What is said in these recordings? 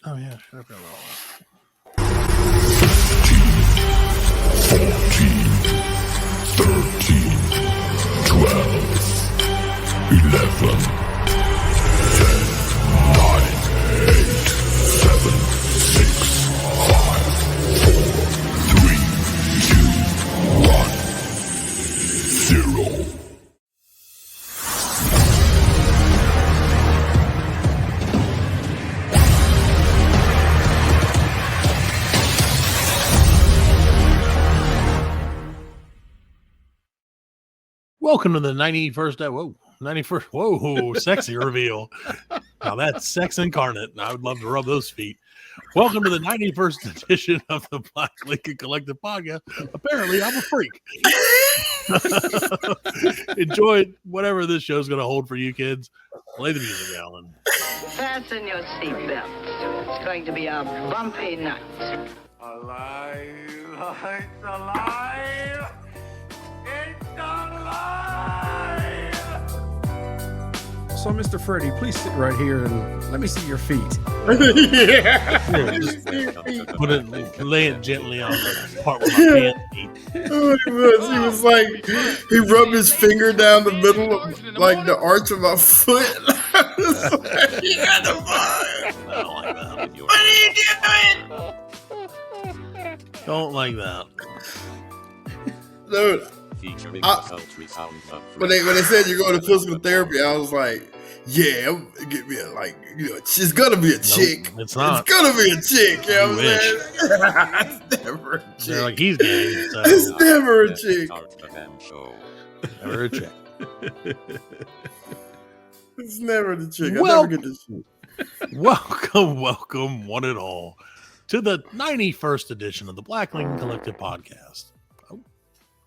Oh, yeah. Sure. I forgot about all that. 14, 13, 12, 11, 10, 9, 8, 7, 6, 5, 4, 3, 2, 1, 0. Welcome to the 91st. Whoa, sexy reveal. Now that's sex incarnate. And I would love to rub those feet. Welcome to the 91st edition of the Black Lincoln Collective podcast. Apparently, I'm a freak. Enjoy whatever this show's going to hold for you kids. Play the music, Alan. Fasten your seatbelts. It's going to be a bumpy night. Alive! It's alive! It's alive! So, Mr. Freddy, please sit right here and let me see your feet. Here, just lay it gently on the part where my pants meet. Oh, he was like, he rubbed his finger down the middle of like the arch of my foot. I was like, you got the vibe. I don't like that. What are you doing? Don't like that. Dude, when they said you're going to physical therapy, I was like, yeah, get me it's gonna be a chick. It's not. It's gonna be a chick. You know what I'm wish. saying? It's never a chick. They're like, he's gay. So It's never a chick. never a check. It's never the chick. I Well- never get this shit. Welcome, one and all, to the 91st edition of the Black Lincoln Collective podcast. Oh.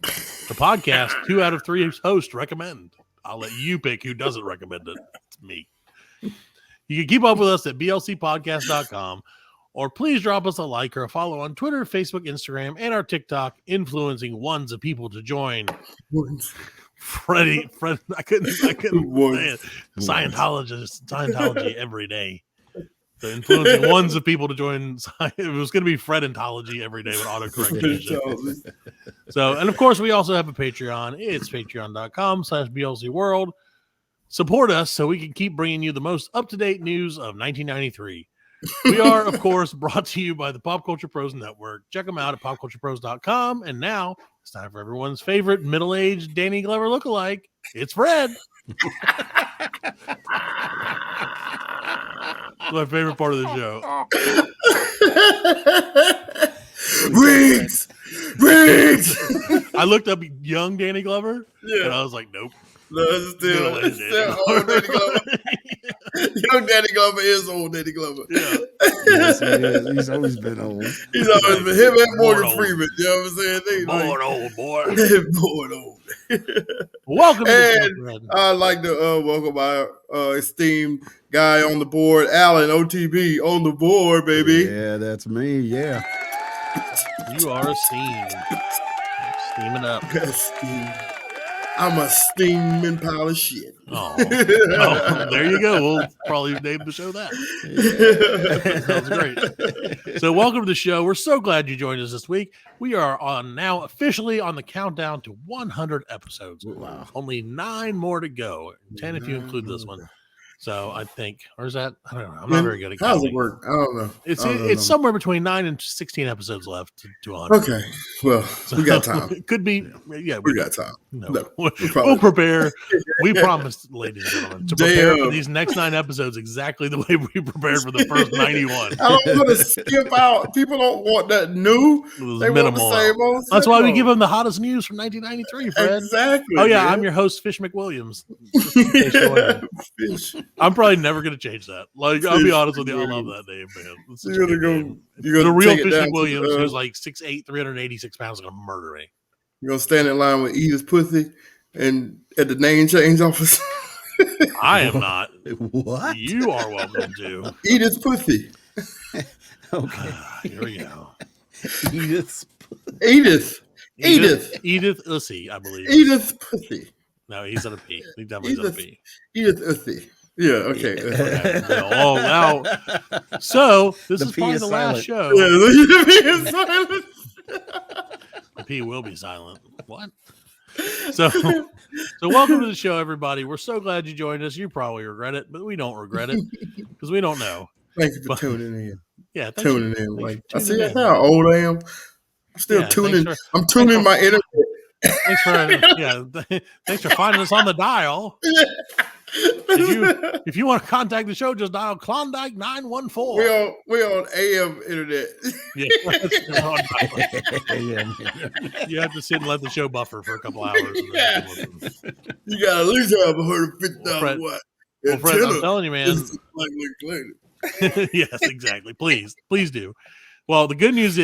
The podcast 2 out of 3 hosts recommend. I'll let you pick who doesn't recommend it. It's me. You can keep up with us at blcpodcast.com, or please drop us a like or a follow on Twitter, Facebook, Instagram, and our TikTok, influencing ones of people to join. Fred, I couldn't say it. Scientology every day. So influencing ones of people to join. It was going to be Fredentology every day with autocorrection. So, and of course, we also have a Patreon. It's patreon.com/BLC World. Support us so we can keep bringing you the most up-to-date news of 1993. We are, of course, brought to you by the Pop Culture Pros Network. Check them out at popculturepros.com. And now it's time for everyone's favorite middle-aged Danny Glover lookalike. It's Fred. My favorite part of the show. Riggs! I looked up young Danny Glover, Yeah. and I was like, nope. No, it's still Middle-aged Danny old Danny Glover. Glover. Young Danny Glover is old Danny Glover. Yeah. Yes, he is. He's always been old. He's always been him and Born Morgan old. Freeman. You know what I'm saying? They Born old boy. they're born old. Welcome to the And show, Fred. I'd like to welcome our esteemed guy on the board, Alan OTB on the board, baby. Yeah, that's me. Yeah. You are a steam. Steaming up. Esteemed. I'm a steaming pile of shit. Oh, there you go. We'll probably name the show that. Sounds great. So, welcome to the show. We're so glad you joined us this week. We are on now officially on the countdown to 100 episodes. Wow. Only 9 more to go. 10 if you include this one. So I think, or is that? I don't know. I'm not very good at How does counting. it work? I don't know. It's I don't it's know. somewhere between 9 and 16 episodes left to 100. Okay. Well, we got time. It could be. Yeah, We got time. No, No, we'll probably- prepare. We promised, ladies and gentlemen, to prepare for Damn. these next 9 episodes exactly the way we prepared for the first 91. I don't want to skip out. People don't want that new. It was They minimal. want the same old. That's why we same give old. them the hottest news from 1993, Fred. Exactly. Oh yeah, man. I'm your host, Fish McWilliams. case you're wondering. Fish. I'm probably never gonna change that. Like, I'll be Fish honest with you, I love McWilliams. that name, man. It's such a You're gonna good go. name. You're The gonna real take it Fish down to, McWilliams, who's like 6'8", 386 pounds, is gonna murder me. You're gonna stand in line with Edith Pussy and at the name change office. I am not. What? You are welcome to. Edith Pussy. Okay. Here we go. Edith. Edith. Ussy, I believe. Edith Pussy. No, he's at a P. He definitely is at a P. Edith Pussy. Yeah, okay. Oh, now. So this The is P probably is the last silent. show. Yeah, the P is silent. The P will be silent. What? So welcome to the show, everybody. We're so glad you joined us. You probably regret it, but we don't regret it because we don't know. Thank you for tuning in. Yeah, Tuning in. thanks Like for I see tuning that's in. how old I am. I'm still Yeah, tuning. thanks I'm tuning for- my internet. Thanks for thanks for finding us on the dial. If you want to contact the show, just dial Klondike 914. We on AM internet. Yeah, Yeah. you have to sit and let the show buffer for a couple hours. And then you can listen. You got at least have Well, Fred, 150,000 watt. well, Fred, I'm antenna. telling you, man. This is like Yes, exactly. Please do. Well, the good news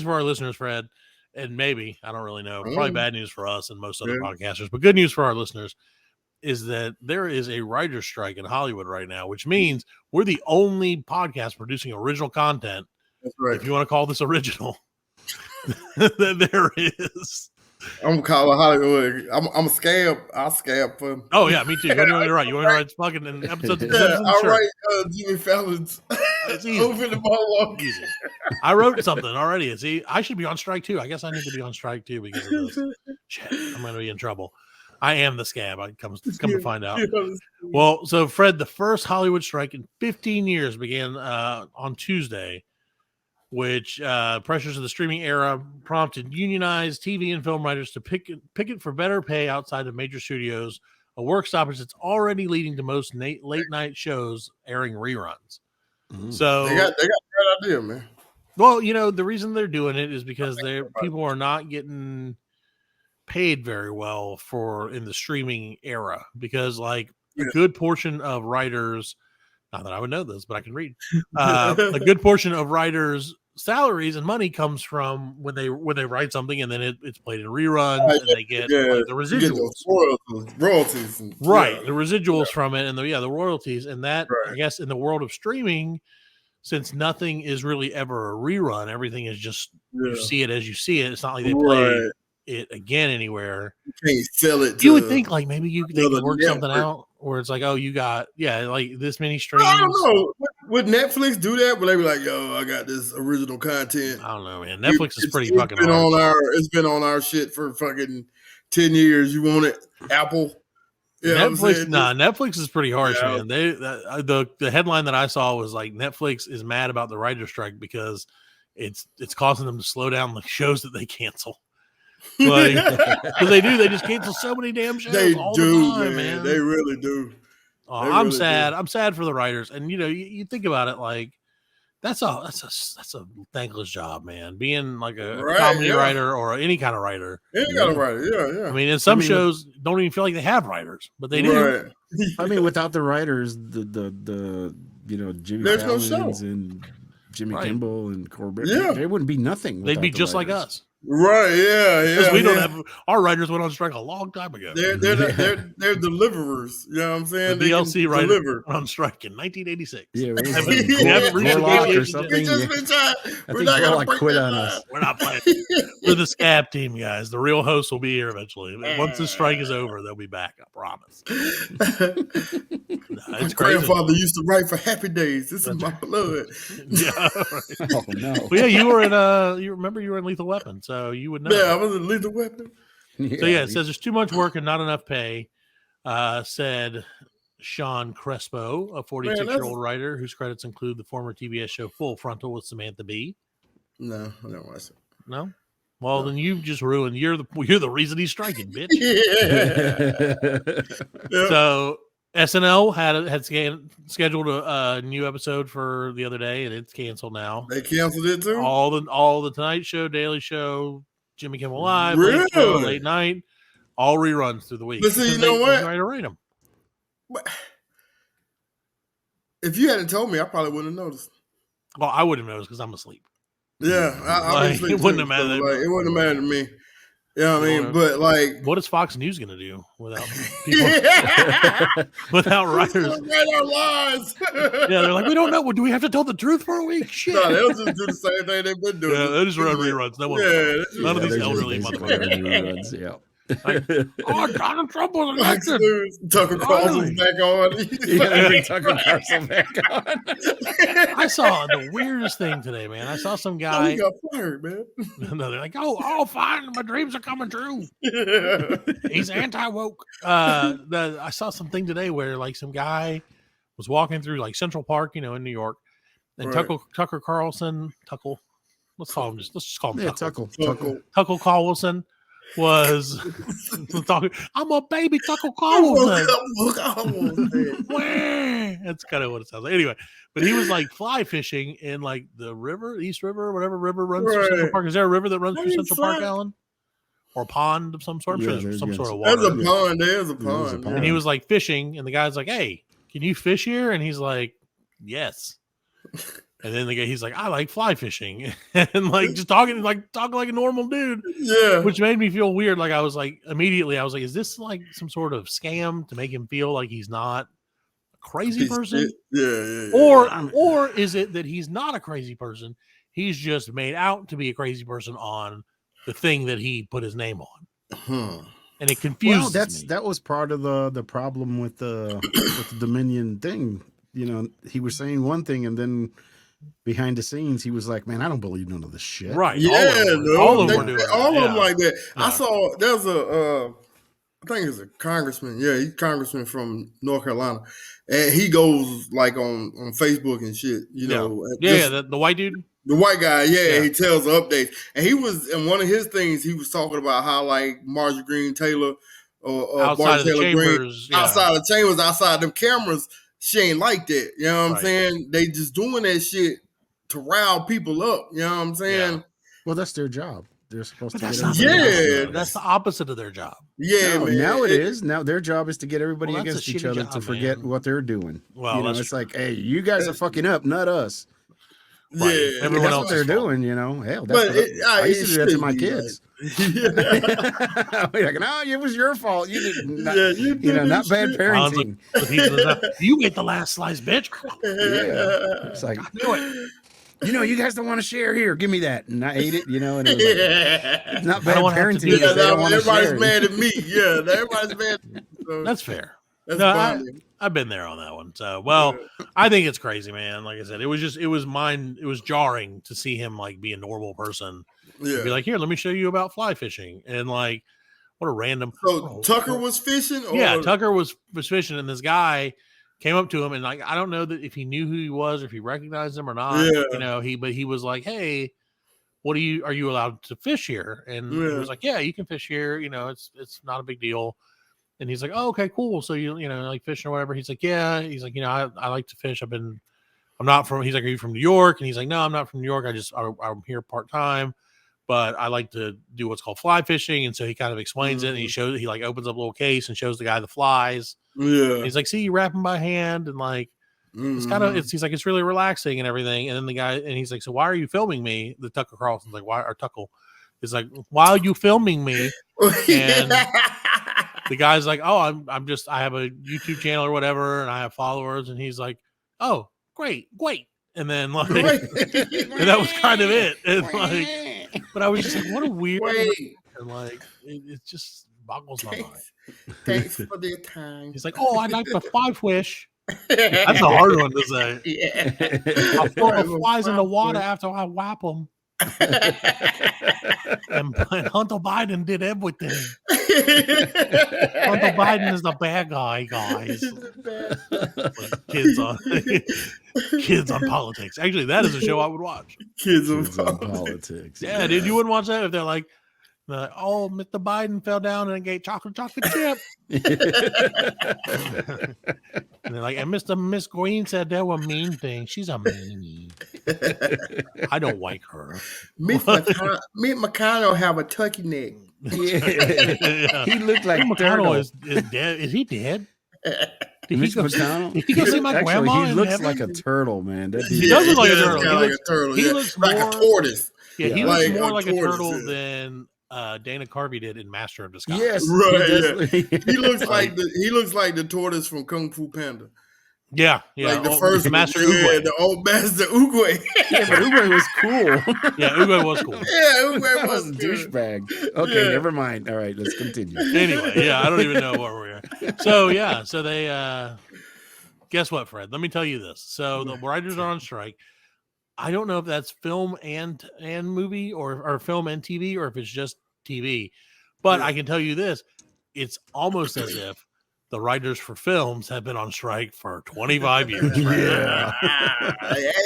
for our listeners, Fred, and maybe I don't really know, probably bad news for us and most other podcasters, but good news for our listeners is that there is a writer's strike in Hollywood right now, which means we're the only podcast producing original content. That's right. If you want to call this original, that there is. I'm calling Hollywood. I'm a scam. I'll scam for him. Oh yeah, me too. You want to write? You want to write fucking an episode? Yeah, I'll write Jimmy Fallon's It's easy. over the monologue. Easy. I wrote something already. See, I should be on strike too. I guess I need to be on strike too because of this. Shit, I'm going to be in trouble. I am the scab. I come to find out. Well, so Fred, the first Hollywood strike in 15 years began on Tuesday, which pressures of the streaming era prompted unionized TV and film writers to picket for better pay outside of major studios, a work stoppage that's already leading to most late night shows airing reruns. So They got a great idea, man. well, the reason they're doing it is because people are not getting paid very well in the streaming era because like a good portion of writers, not that I would know this, but I can read, a good portion of writers' salaries and money comes from when they write something and then it's played in reruns and they get like, the residuals. You get those royalties and, Right, the residuals from it and the royalties, and that I guess in the world of streaming, since nothing is really ever a rerun, everything is just you see it as you see it. It's not like they play it again anywhere. You can't sell it. You would think like maybe they could work network. something out where it's like, oh, you got like this many streams. I don't know. Would Netflix do that? Would they be like, yo, I got this original content? I don't know, man. Netflix is pretty fucking been hard. It's been on our shit for fucking 10 years. You want it? Apple? Netflix is pretty harsh, Yeah. man. The headline that I saw was like Netflix is mad about the writer's strike because it's causing them to slow down the shows that they cancel. Like, because they just cancel so many damn shows. They all do, the time, man. They really do. I'm really sad. do. I'm sad for the writers, and you think about it, like that's a thankless job, man. Being like a comedy writer or any kind of writer. Any kind of writer, yeah. I mean, and some shows don't even feel like they have writers, but they do. Right. I mean, without the writers, the Jimmy There's no Fallon's show. and Jimmy Right. Kimball and Corbett, Yeah. there wouldn't be nothing. They'd be without the just like writers. us. Right, yeah. Because we don't have our writers went on strike a long time ago. They're deliverers. You know what I'm saying? The They can DLC writer deliver. went on strike in 1986. Yeah, We we haven't reached Warlock or negotiations something. We just Yeah. been trying. I We're think not gonna Warlock break quit that on line. us. We're not playing. We're the scab team, guys. The real hosts will be here eventually. Once the strike is over, they'll be back. I promise. My It's crazy. grandfather used to write for Happy Days. This is my blood. Yeah. Right. Oh no! Well, yeah, you were in you remember you were in Lethal Weapon, so you would know. Yeah, I was a lethal weapon. So yeah, it says there's too much work and not enough pay, said Sean Crespo, a 46-year-old writer whose credits include the former TBS show Full Frontal with Samantha Bee. No, I don't watch it. No? Well, then you just ruined. You're the reason he's striking, bitch. Yeah. So SNL had scheduled a new episode for the other day, and it's canceled now. They canceled it too? All the Tonight Show, Daily Show, Jimmy Kimmel Live, Really? Late Show, Late Night, all reruns through the week. But see, you Because know what? They try to rate them. If you hadn't told me, I probably wouldn't have noticed. Well, I wouldn't have noticed because I'm asleep. Yeah, Like, it wouldn't have mattered. It wouldn't have mattered to me. You know what I mean? Well, But like, What is Fox News going to do without people, without writers? Write our lies. Yeah, they're like, we don't know. Well, do we have to tell the truth for a week? Shit. No, they'll just do the same thing they've been doing. Yeah, they just run reruns. No one. Yeah, None of these they're just elderly basically motherfuckers. running reruns, yeah. Like, oh, Donald Trump was Like, elected. dude, Tucker Carlson's back on. Yeah, Tucker Carlson back on. I saw the weirdest thing today, man. I saw some Oh, guy. he got fired, man. No, they're like, oh, fine, my dreams are coming true. Yeah. He's anti-woke. I saw something today where like some guy was walking through like Central Park, in New York, and Right. Tucker Carlson, let's just call him Yeah, Tucker. Tucker. Carlson was talking. I'm a baby Tucker Carlson. That's kind of what it sounds like. Anyway, but he was like fly fishing in like the river, East River, whatever river runs through Central Right. Park. Is there a river that runs How through you Central Park, fly? Alan? Or a pond of some sort? I'm Yeah, sure there's there's- some yes. sort of There's water. a pond. There's a There's a pond. pond. And he was like fishing, and the guy's like, "Hey, can you fish here?" And he's like, "Yes." And then he's like, "I like fly fishing," and like just talking like a normal dude, Yeah. which made me feel weird. Like I was like, "Is this like some sort of scam to make him feel like he's not a crazy person, Yeah. or is it that he's not a crazy person? He's just made out to be a crazy person on the thing that he put his name on." Huh. And it confuses Well, me. that was part of the problem with the Dominion thing. He was saying one thing, and then behind the scenes, he was like, "Man, I don't believe none of this shit." Right. Yeah, all of they- them were doing all that, of them yeah. like that. Yeah. I saw there's I think it's a congressman. Yeah, he's congressman from North Carolina, and he goes like on Facebook and shit. Yeah, the white dude. The white guy, Yeah. he tells updates, and he was in one of his things. He was talking about how like Marjorie Green Taylor or Outside Marjorie of the Taylor Greene, chambers, yeah. outside of the chambers, outside them cameras, she ain't like that. You know what I'm Right. saying? They just doing that shit to rile people up. You know what I'm saying? Well, that's their job. They're supposed But to that's get not everybody Yeah. else their to- that's the opposite of their job. Yeah, No, man. now it is. Now their job is to get everybody Well, that's against a each shitty other job, to forget man. what they're doing. Well, that's it's true. like, hey, you guys are fucking up, not us. Yeah, Right. Everyone That's else what they're is fault. doing, Hell, that's But what I I used to do that to my shouldn't be kids. like- We're like, no, it was your fault. You didn't. Not, Yeah, you did not this bad shit. Alan's parenting. you ate the last slice, bitch. Yeah. It's like, you guys don't want to share here. Give me that. And I ate it, and it was like, it's not I bad don't wanna have to parenting. do if that. they don't want to everybody's share. mad at me. Yeah, everybody's mad. At me. So That's fair. that's No, funny. I've been there on that one. So, I think it's crazy, man. Like I said, it was jarring to see him like be a normal person. Yeah. Be like, here, let me show you about fly fishing. And like, what a random. So Tucker was fishing? Or? Yeah, Tucker was fishing, and this guy came up to him, and like, I don't know that if he knew who he was or if he recognized him or not. Yeah. He was like, hey, are you allowed to fish here? And he Yeah. was like, yeah, you can fish here. It's not a big deal. And he's like, oh, okay, cool. So you like fishing or whatever. He's like, yeah. He's like, I like to fish. I'm not from. He's like, are you from New York? And he's like, no, I'm not from New York. I'm here part time, but I like to do what's called fly fishing. And so he kind of explains it. And he like opens up a little case and shows the guy the flies. Yeah. And he's like, see, you wrap them by hand, and like it's kind of he's like, it's really relaxing and everything. And then the guy, and he's like, so why are you filming me? The Tucker Carlson's like, why? Or Tuckle is like, why are you filming me? And the guy's like, oh, I have a YouTube channel or whatever, and I have followers. And he's like, oh, great. And then like, and that was kind of it. And like, but I was just like, what a weird, Wait. and like, it just boggles my mind. Thanks for the time. He's like, oh, I'd like to fly fish. That's a hard one to say. Yeah. I'll throw the flies in the water after I whap them. And Hunter Biden did everything. Hunter Biden is the bad guy, guys. Kids on politics. Actually, that is a show I would watch. Kids Kids on of politics. Yeah, dude, you wouldn't watch that if they're like, oh, Mr. Biden fell down and ate chocolate chip. And they're like, and Miss Green said there were mean things. She's a meanie. I don't like her. Meet McConnell have a turkey neck. Yeah. He looked like McConnell Turtle. is dead. Is he dead? Did Mitch McConnell? did he go see my Actually, grandma he in looks heven? like a turtle, man. That He dude- does look like a Yeah, turtle. kinda He like looks- a turtle. he yeah. looks like more- a tortoise. Yeah, he Yeah. looks Like more a like a tortoise, turtle yeah. than Dana Carvey did in Master of Disguise. Yes, Right, he does. He looks like the tortoise from Kung Fu Panda. Yeah. Like the Oh, first Master one, Oogway. the old Master Oogway. Yeah, but Uwe was cool. Yeah, Oogway was cool. Yeah, Oogway That was was a good. douchebag. Okay, Yeah. never mind. All right, let's continue. Anyway, yeah, I don't even know where we are. So they guess what, Fred? Let me tell you this. So the writers are on strike. I don't know if that's film and movie or film and TV or if it's just TV. But Yeah. I can tell you this. It's almost as if the writers for films have been on strike for 25 years. Yeah.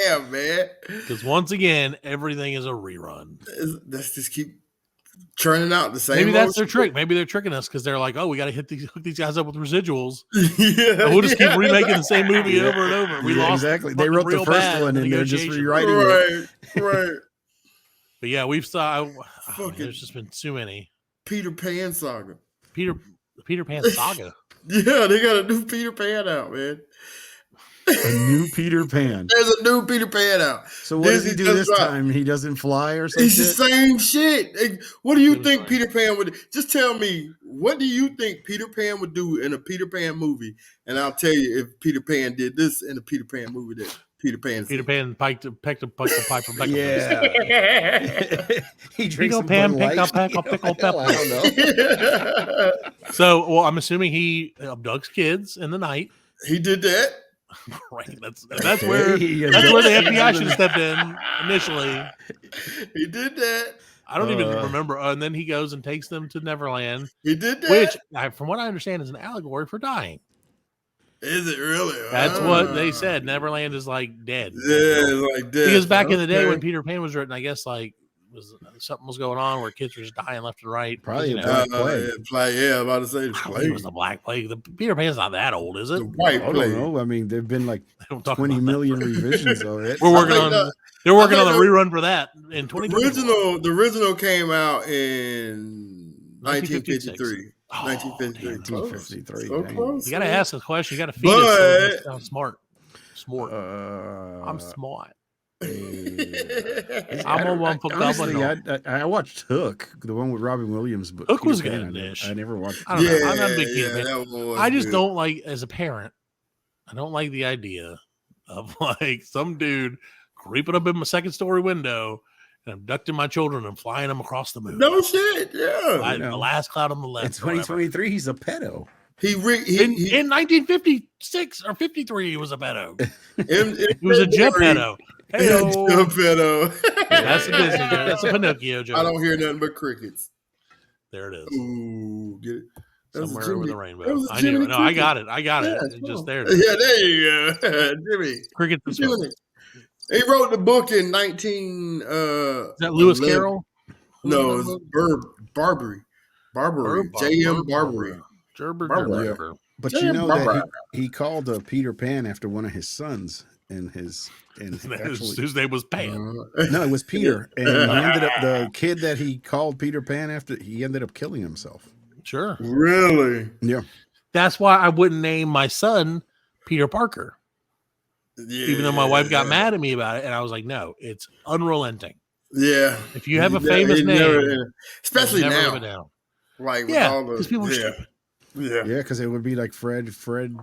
Yeah, man. Because once again, everything is a rerun. Let's just keep churning out the same. Maybe that's old their shit. trick. Maybe they're tricking us because they're like, oh, we got to hook these guys up with residuals. Yeah, And we'll just keep yeah. remaking the same movie over and over. We Yeah, lost exactly. They fucking wrote the real first bad one in and they're just negotiation. rewriting it. Right. But yeah, we've saw. Fucking- There's just been too many. Peter Pan saga. The Peter Pan saga. Yeah, they got a new Peter Pan out, man. A new Peter Pan. There's a new Peter Pan out. So what does he Disney do just this dropped- time? He doesn't fly or something? It's the same shit. Hey, what do you It was think fine. Peter Pan would? Just tell me, what do you think Peter Pan would do in a Peter Pan movie? And I'll tell you if Peter Pan did this in a Peter Pan movie that Peter Pan. Peter Pan pecked a pipe from Beckham. Yeah. He drinks Pickle some Pan, Bud pickle, Light. pickle, pickle, Hell, I don't know. So, well, I'm assuming he abducts kids in the night. He did that. Right. That's where He that's where the abducts FBI kids should in have stepped in initially. He did that. I don't even Uh. remember. And then he goes and takes them to Neverland, He did that. which, from what I understand, is an allegory for dying. Is it really? That's what they said. Neverland is like dead. Yeah, it's like that. Because back in the day Okay. when Peter Pan was written, I guess something was going on where kids were just dying left and right. Probably You a know, Black Plague. Yeah, I'm about to say the I don't think it plague. was the Black Plague. The Peter Pan's not that old, is it? The white I plague. don't know. I mean, there've been like They don't talk 20 about that. million revisions of it. We're working I on. think They're working on the think the- rerun for that in 2020. The original came out in 1956. 1953. Oh, 1953. damn. 1953, So dang. close. You got to ask the question. You got to feed it. So it's smart. Smart. I'm smart. I'm a one for Honestly, governor. I watched Hook, the one with Robin Williams. But Hook was Peter Pan, good-ish. I never watched. I don't Yeah, know. I'm not a big Peter Pan. that one was I just good. don't like, as a parent, I don't like the idea of like some dude creeping up in my second story window and abducting my children and flying them across the moon. No shit. Yeah. Like, know. the last cloud on the left. In or whatever. 2023, he's a pedo. In In 1956 or 53, he was a pedo. in He was a jet February- pedo. Yeah, Heyo. Jump pedo. That's a Disney joke. That's a Pinocchio joke. I don't hear nothing but crickets. There it is. Ooh, get it. That was a Somewhere over Jimmy- the that rainbow. was a I knew Jiminy it. No, I Cricket. got it. I got it. Yeah, It's just cool. there. Yeah, there you go. Jimmy. Cricket. Is Jiminy. He wrote the book in 19. that Lewis 11. Carroll? No, it's Barbary. J.M. Barbary. Gerber. Barbary. Gerber. But Yeah, you know Barbara. that he called Peter Pan after one of his sons, and actually, His name was Pan. no, it was Peter, and he ended up the kid that he called Peter Pan after. He ended up killing himself. Sure. Really? Yeah, That's why I wouldn't name my son Peter Parker, Yeah. even though my wife got mad at me about it. And I was like, no, it's unrelenting. Yeah. If you have a He famous never- name, especially never live now, it down. like with Yeah, all the because people are yeah. stupid. Yeah. yeah, because it would be like Fred, jelly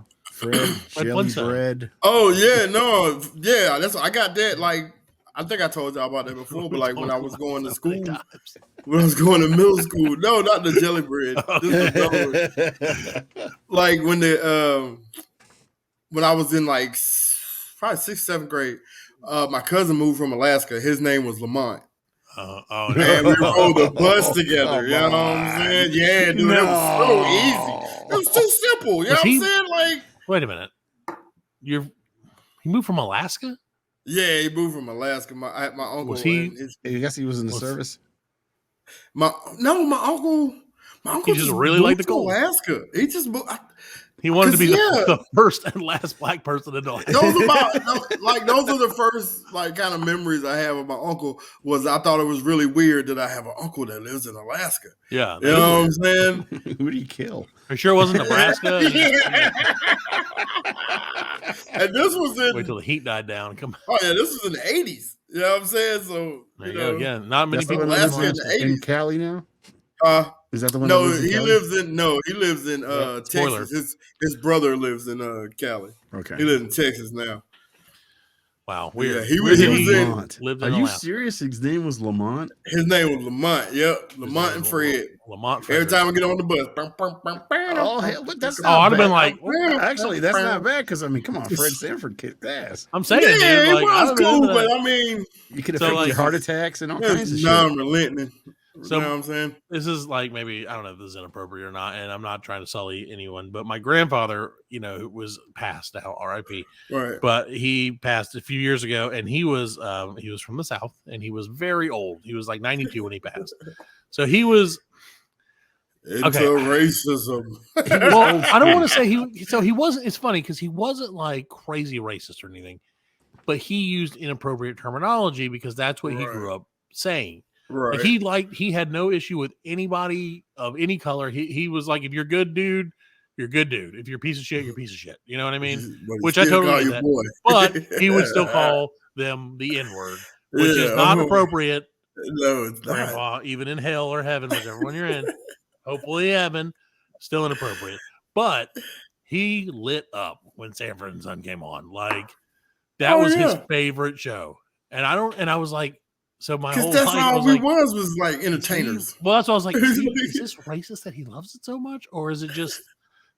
Flintstone. bread. Oh yeah, no, yeah. That's I got that. Like I think I told y'all about that before, but like when I was going to school, when I was going to middle school, no, not the jelly bread. This was those. Like when I was in like probably 6th, 7th grade, my cousin moved from Alaska. His name was Lamont. Oh, And we rode the bus Come together. You know what I'm on. saying? Yeah, dude, it was so easy. It was too simple. You know Was what he- I'm saying? Like, Wait a minute. You moved from Alaska? yeah, he moved from Alaska. My uncle Was he- and his, I guess he was in the Was- service. my uncle He just really liked the moved to cold. Alaska. He just moved. He wanted to be 'Cause, yeah. the first and last black person in Alaska. Those are the first like kind of memories I have of my uncle. Was I thought it was really weird that I have an uncle that lives in Alaska. Yeah. You know what I'm saying? Who did he kill? For sure it wasn't Nebraska. And this was Wait in till the heat died down. Come oh yeah, this was in the 80s. You know what I'm saying? So there you you know, go again. Not many That's the people one Alaska live in in the in 80s. Cali now. Is that the one? No, that he lives in Spoiler. Texas. His brother lives in Cali. Okay. He lives in Texas now. Wow, Yeah, weird. he Weird was that in. Lamont. lived Are in you Alaska. serious? His name was Lamont. His name was Lamont. Yep, Lamont and Fred. Lamont Every Frederick. time I get on the bus. Oh hell, but that's Oh, not I'd have bad. been like, Actually, that's not bad because I mean, come on, Fred Sanford kicked ass. I'm saying, Yeah, dude, like, it I was don't know cool, that- but I mean, You could have So, faked like- your heart attacks and all kinds of it's shit. non-relenting. So- You know what I'm saying? this is like maybe I don't know if this is inappropriate or not, and I'm not trying to sully anyone, but my grandfather, was passed now, R.I.P. Right. But he passed a few years ago, and he was from the South, and he was very old. He was like 92 when he passed. So he was It's Okay. racism. well. I don't want to say he. So he wasn't. It's funny because he wasn't like crazy racist or anything, but he used inappropriate terminology because that's what he Right. grew up saying. Right. Like he had no issue with anybody of any color. He was like, if you're good, dude, you're good, dude. If you're a piece of shit, you're a piece of shit. You know what I mean? But he which I still totally call get you that. boy. But he would still call them the N word, which is not appropriate, No, it's not. Grandpa, even in hell or heaven, whichever one you're in. Hopefully heaven, still inappropriate. But he lit up when Sanford and Son came on. Like that Oh, was his yeah. favorite show. And I was like, so my whole Because that's life I all was we like, was like is he- entertainers. well, that's why I was like, is this racist that he loves it so much, or is it just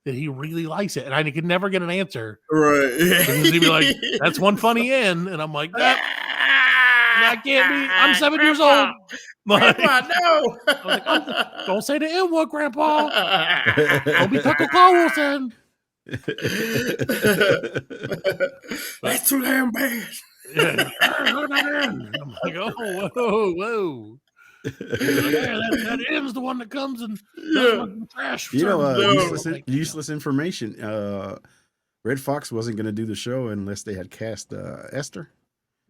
that he really likes it? And I could never get an answer. Right. Because he'd be like, "That's one funny end," and I'm like, "That can't be. I'm 7 years old." Like, Grandpa, no. I was like, don't say the N word, Grandpa. Don't be Tucker Carlson. That's too damn bad. Yeah. Look at that N. I'm like, oh, whoa. That N's the one that comes and does my trash. You know, service. useless information. Red Fox wasn't going to do the show unless they had cast Esther.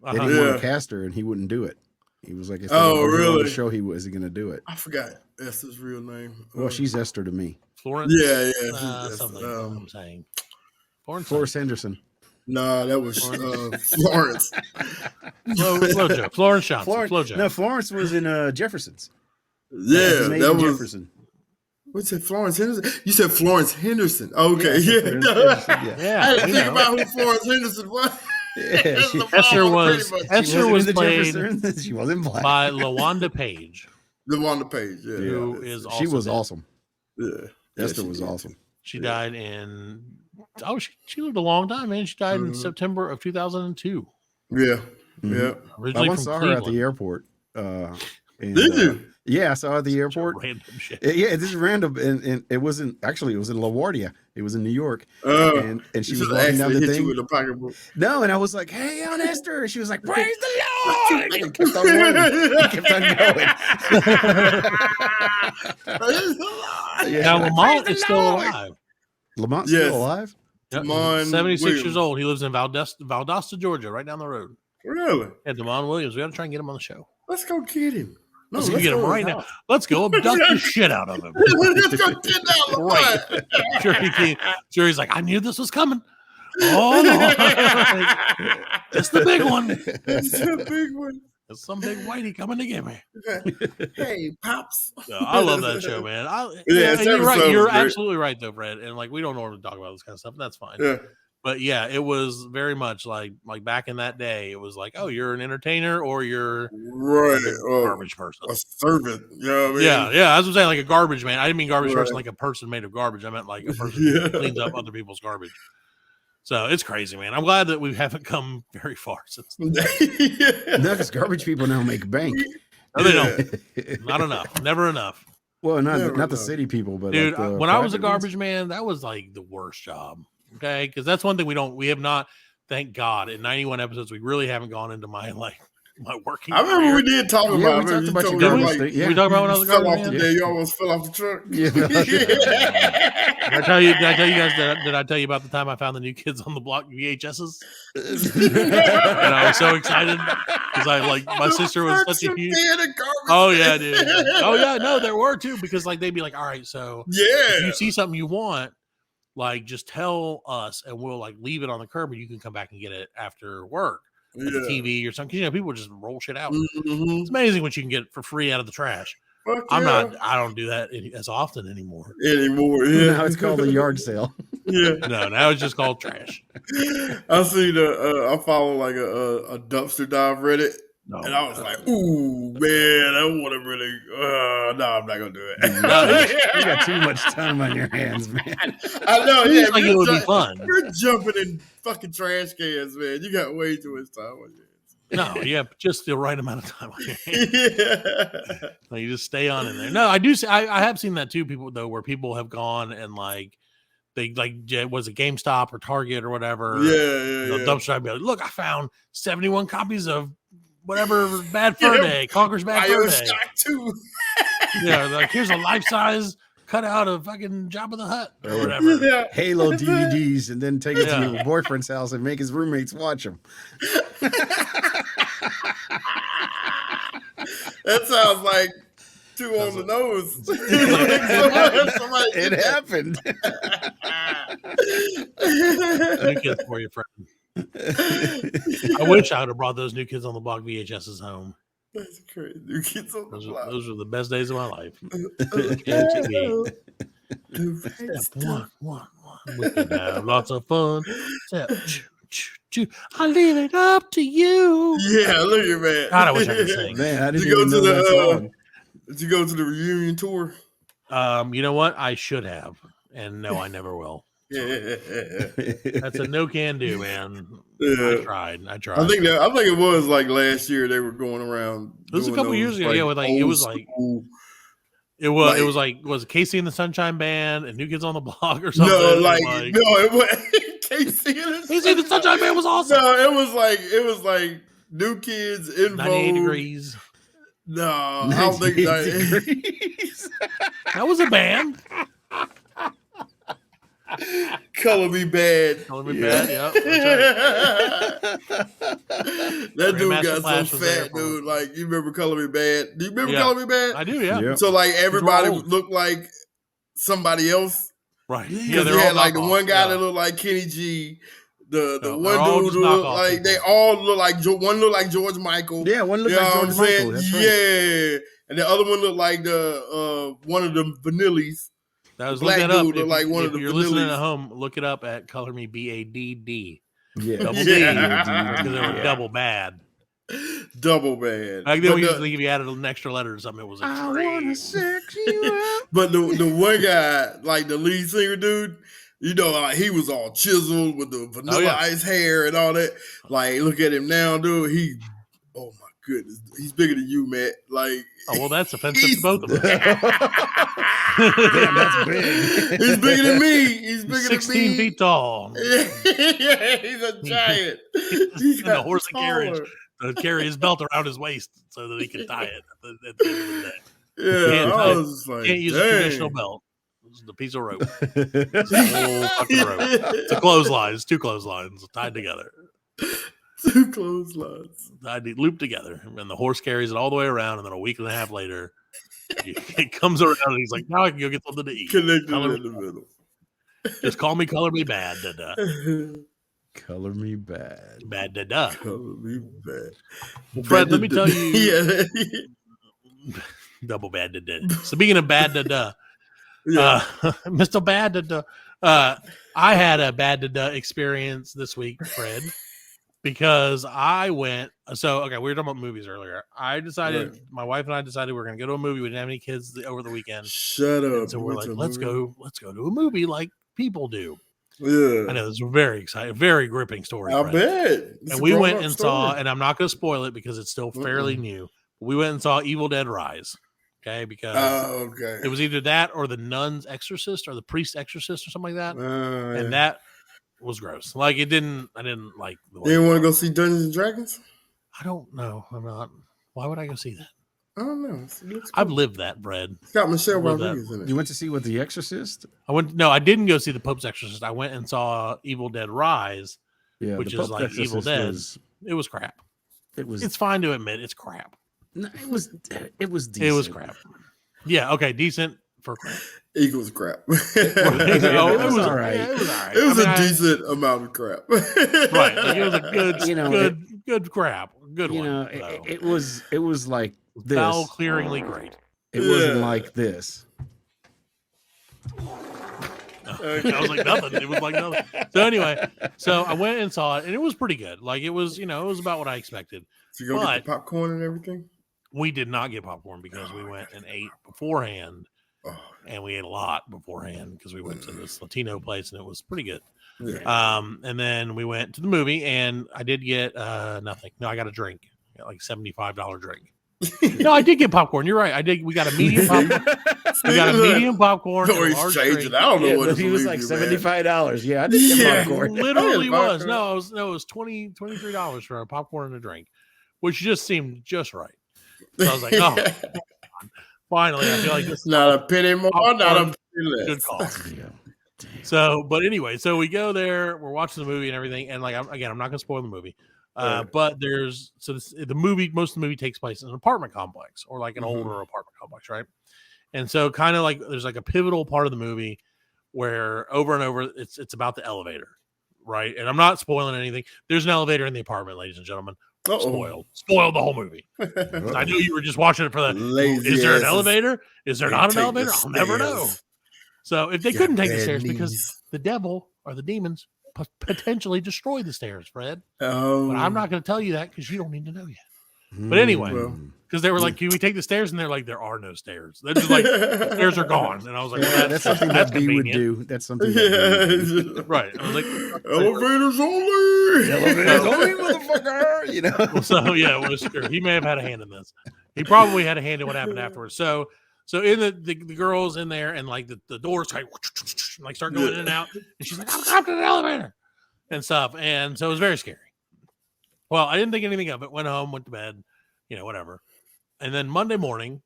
They Uh-huh. didn't want Yeah. to cast her, and he wouldn't do it. He was like, if Oh, they were on really? the show, he wasn't going to do it. I forgot Esther's real name. Well, she's Esther to me. Florence. Yeah, yeah. Something. I'm saying. Florence Henderson. Nah, that was Florence. Flojo. Florence Johnson. Flojo. No, Florence was in Jefferson's. Yeah, Maid that in was. Jefferson. What's it? Florence Henderson? You said Florence Henderson. Okay, Florence yeah. Henderson, yeah. Yeah. I didn't you think know. about who Florence Henderson was. Yeah, That's she- the Esther problem, was pretty much. Esther wasn't was in the played Jeffersons. She wasn't black. by LaWanda Page, The one on the page. Yeah, who is she also was dead. awesome. Yeah. Esther she was did. awesome. She died in she lived a long time, man. She died in Mhm. September of 2002. Yeah, Mhm. yeah. I Originally once from saw her at the Cleveland. airport. And, Did you? Yeah, I saw her at the airport. Random shit. Yeah, this is random, and it wasn't actually. It was in LaGuardia. It was in New York, and she You was should walking down actually the hit you thing. with a pocketbook. No, and I was like, "Hey, Aunt Esther," and she was like, "Praise the Lord!" And kept on running. Kept on going. Yeah. Now Lamont Praise is the still Lord. alive. Lamont's Yes. still alive. Yep, Damon 76 Williams. years old. He lives in Valdosta, Georgia, right down the road. Really? Yeah, Damon Williams. We got to try and get him on the show. Let's go get him. No, Let's go get him to right his now. house. Let's go abduct the shit out of him. Let's go get that Lamont. Sure, sure, he's like, I knew this was coming. Oh, no. It's the big one. It's a big one. There's some big whitey coming to get me. Hey, pops. So, I love that show, man. Yeah, and it's you're right. episode You're was great. absolutely right, though, Fred. And like, we don't normally talk about this kind of stuff, and that's fine. Yeah. But yeah, it was very much like back in that day. It was like, oh, you're an entertainer or you're Right. a garbage person. A servant. You know what I mean? Yeah. I was saying like a garbage man. I didn't mean garbage Right. person like a person made of garbage. I meant like a person Yeah. who cleans up other people's garbage. So it's crazy, man. I'm glad that we haven't come very far since. No, because garbage people now make bank. No, they don't. Not enough. Never enough. Well, not Never the know. city people, but Dude, like the when I was a private ones. garbage man, that was like the worst job. Okay. Because that's one thing we have not, thank God, in 91 episodes, we really haven't gone into my working I remember career. we did talk Yeah, about we it. talked You about told your me, garbage like, thing. Yeah. We talked about when I was a you fell garbage off the man. day. You almost fell off the truck. Yeah. Did I tell you guys did I tell you about the time I found the New Kids on the Block VHSs? And I was so excited because my sister was such a huge. Oh yeah, dude. Oh yeah, no, there were too because like they'd be like, all right, so if Yeah. you see something you want, like just tell us and we'll like leave it on the curb and you can come back and get it after work at the TV or something. 'Cause, people just roll shit out. Mhm. It's amazing what you can get for free out of the trash. Fuck I'm yeah. not. I don't do that as often anymore. Anymore. Yeah. Now it's called a yard sale. Yeah. No, now it's just called trash. I see I follow like a dumpster dive Reddit. No, And I was like, ooh, man, I want to really. No, I'm not gonna do it. You got too much time on your hands, man. I know. Seems Yeah, like it would be fun. You're jumping in fucking trash cans, man. You got way too much time on your No, you have just the right amount of time on your hands. hands. Yeah. Like, you just stay on in there. No, I do. I have seen that too. People though, where people have gone and like they like was it GameStop or Target or whatever. Yeah. Dumpster dive, be like, look, I found 71 copies of whatever Bad Fur Day, Conker's Bad Fur Day. Bioshock 2. Yeah, like here's a life size cutout of fucking Jabba the Hutt or whatever. Yeah. Halo DVDs, and then take it Yeah. to your boyfriend's house and make his roommates watch them. That sounds like two on the nose. Somebody It happened. New kids for you, friend. I wish I would have brought those New Kids on the Block VHSs home. That's crazy. New Kids on the Block. Those were the best days of my life. Step one. We can have lots of fun. Step two. I leave it up to you. Yeah, look at man. God, I wish I could sing. Man, I didn't Did you go even to know that the song. Did you go to the reunion tour? You know what? I should have, and no, I never will. Yeah. That's a no can do, man. Yeah. I tried. I think it was like last year they were going around. It was a doing couple those, years ago, yeah, with, like, it old was like- school- was Casey and the Sunshine Band and New Kids on the Block or something? no, And, it was Casey and Casey and the Sunshine Band was awesome. No, it was like New Kids in 98 Vogue. degrees. No, I don't think that. Degrees. That was a band. Color Me Bad. Color Me Bad, yeah. That's That Grandmaster dude got so Flash was there fat, for- dude. Like, you remember Color Me Bad? Do you remember Yeah. Color Me Bad? I do, yeah. Yep. So like everybody old. looked like somebody else. Right. Because Yeah, you they're had all like the knockoffs, one guy yeah. that looked like Kenny G. The No, one they're all dude just who looked knockoff like people. they all look like one looked like George Michael. Yeah, one looked You know like what George I'm saying? Michael. That's right. Yeah. And the other one looked like the one of the Vanillis. That was black look that up. dude If, look like one if of the you're listening Vanillis. at home, look it up at Color Me BADD. Yeah. Double Yeah. because they were double bad. Double bad. Back then, But we used the- to think if you added an extra letter or something, it was I wanna extreme. sex you out. But the one guy, like the lead singer dude, you know, like he was all chiseled with the vanilla yeah. ice hair and all that. Like, look at him now, dude. Oh my goodness, he's bigger than you, Matt. Like, Oh, well, that's offensive to both of us. Damn, that's big. he's bigger than me. He's bigger 16 than me. feet tall. Yeah, he's a giant. He In the got horse and carriage. taller. To carry his belt around his waist so that he could tie it at the end of the day. Yeah, Can't- I was just like, Can't use a dang. traditional belt. This is the piece of rope. It's a whole fucking rope. It's a clothesline. It's two clotheslines tied together. Two clotheslines. Looped together. And the horse carries it all the way around. And then a week and a half later, it comes around and he's like, now I can go get something to eat. Connected Color- in the middle. Just call me Color Me Bad. Da-da. Color me bad. Bad. Da-da. Color me bad. Well, Fred, let me tell you. Yeah. Double bad. Da-da. Speaking of bad. Da-da. Yeah. Mr. Bad Da-da. I had a bad da-da experience this week, Fred, because I went. So, okay, we were talking about movies earlier. I decided, Right. my wife and I decided we were going to go to a movie. We didn't have any kids over the weekend. Shut up. And so we're like, let's go to a movie like people do. Yeah. I know this is a very exciting, very gripping story. I Fred. bet. It's And a we went grown-up and story. saw, and I'm not going to spoil it because it's still fairly new. We went and saw Evil Dead Rise. Okay, because Oh, okay. it was either that or the Nun's Exorcist or the Priest's Exorcist or something like that. Yeah. And that was gross. Like I didn't like the You way. didn't want to go see Dungeons and Dragons? I don't know. I'm not. Why would I go see that? I don't know. It looks I've cool. lived that, Fred. It's got Michelle Love that. Rodriguez in it. You went to see what The Exorcist? I didn't go see the Pope's Exorcist. I went and saw Evil Dead Rise. Yeah, Which the is Pope like Evil Exorcist Dead. Was, It was crap. it was. It's fine to admit it's crap. No, it was. It was. Decent. It was crap. Yeah. Okay. Decent for crap. Equals crap. Oh, it was all right. Yeah, it was all right. It was I mean, a decent amount of crap. right. Like, it was a good, You know, good crap. Good You one. know, though. it was. It was like this. Foul clearingly great. It wasn't Yeah. like this. I was like nothing. It was like nothing. So anyway, so I went and saw it, and it was pretty good. Like it was, it was about what I expected. So you go get the popcorn and everything? We did not get popcorn because we went and ate beforehand, Oh, and we ate a lot beforehand because we went to this Latino place, and it was pretty good. yeah. And then we went to the movie, and I did get nothing. No, I got a drink, I got like $75 drink. No, I did get popcorn. You're right. I did. We got a medium popcorn. We got a medium popcorn. Or and a he's large changing. drink. I don't know Yeah, what but to he was believe like you, man. $75. Yeah, I did get Yeah. popcorn. Literally popcorn. was. No, it was $23 for a popcorn and a drink, which just seemed just right. So I was like, oh, finally, I feel like this is Not a penny more, not a popcorn, penny less. good call. Yeah. So, but anyway, so we go there, we're watching the movie and everything, and like I'm not going to spoil the movie, Right. but most of the movie takes place in an apartment complex or like an Mhm. older apartment complex, right? And so, kind of like there's like a pivotal part of the movie where over and over it's about the elevator, right? And I'm not spoiling anything. There's an elevator in the apartment, ladies and gentlemen. Uh-oh. Spoiled the whole movie. I knew you were just watching it for that. Lazy Is there an asses. elevator? Is there They not an take the elevator? I'll never know. stairs. So if they Got couldn't take the bad stairs because knees. the devil or the demons potentially destroy the stairs, Fred. Oh, But I'm not going to tell you that because you don't need to know yet. But anyway, Well. because they were like, "Can we take the stairs?" And they're like, "There are no stairs. They're just like the stairs are gone." And I was like, Yeah, well, that's something that's that B would convenient. do. That's something that B would do. Right. I was like, Elevators only. You know. so yeah, it was true. He may have had a hand in this. He probably had a hand in what happened afterwards. So in the girls in there, and like the doors like start going in and out, and she's like, "I'm trapped in an elevator," and stuff. And so it was very scary. Well, I didn't think anything of it. Went home, went to bed, whatever. And then Monday morning,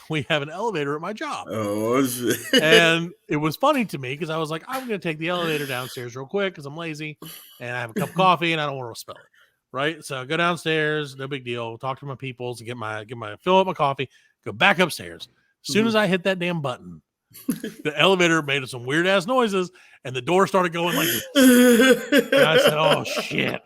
we have an elevator at my job. Oh shit! And it was funny to me because I was like, I'm going to take the elevator downstairs real quick because I'm lazy and I have a cup of coffee and I don't want to spill it. Right. So I go downstairs, no big deal. Talk to my peoples, get my fill up my coffee, go back upstairs. As soon as I hit that damn button, the elevator made some weird ass noises and the door started going like this. And I said, oh shit.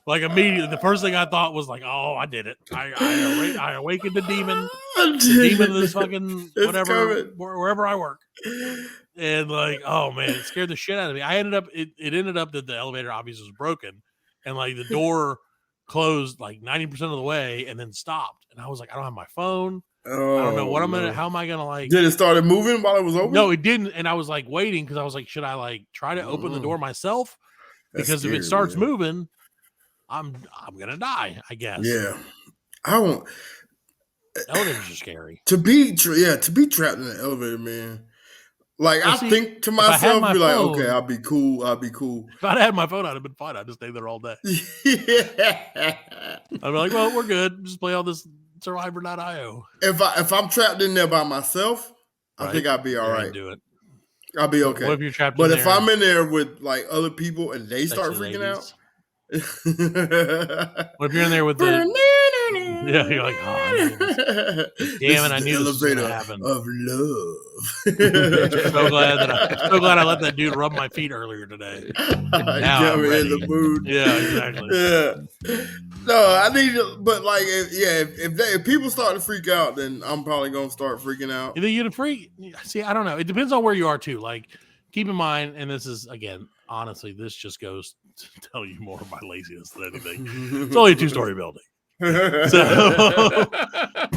Like immediately, the first thing I thought was like, oh, I did it. I awakened the demon. The demon of this fucking It's whatever, coming. wherever I work. And like, oh man, it scared the shit out of me. It ended up that the elevator obviously was broken and like the door closed like 90% of the way and then stopped. And I was like, I don't have my phone. Oh, I don't know what I'm no. how am I gonna like Did it started moving while it was open? no, it didn't. And I was like waiting because I was like, should I like try to open the door myself? That's Because if scary, it starts man. moving, I'm gonna die, I guess. Yeah, I won't. Elevators are scary. To be trapped in an elevator, man. Like Well, I see, think to if I had myself, my be like, phone- okay, I'll be cool. If I'd had my phone, I'd have been fine. I'd just stay there all day. Yeah. I'd be like, well, we're good. Just play all this Survivor.io. If I'm trapped in there by myself, I Right. think I'll be all Yeah, right. Do it. I'll be okay. What if you're trapped But in if there? I'm in there with like other people and they start sexy freaking ladies? out, What if you're in there with the? Yeah, you're like, oh, damn it! I knew this was gonna happen. of love. So glad I let that dude rub my feet earlier today. Now Get I'm me in ready. the mood. Yeah, exactly. Yeah. No, I need to, but like, if people start to freak out, then I'm probably gonna start freaking out. Either you're free. See, I don't know. It depends on where you are too. Like, keep in mind, and this is again, honestly, this just goes to tell you more of my laziness than anything. It's only a 2-story building. So,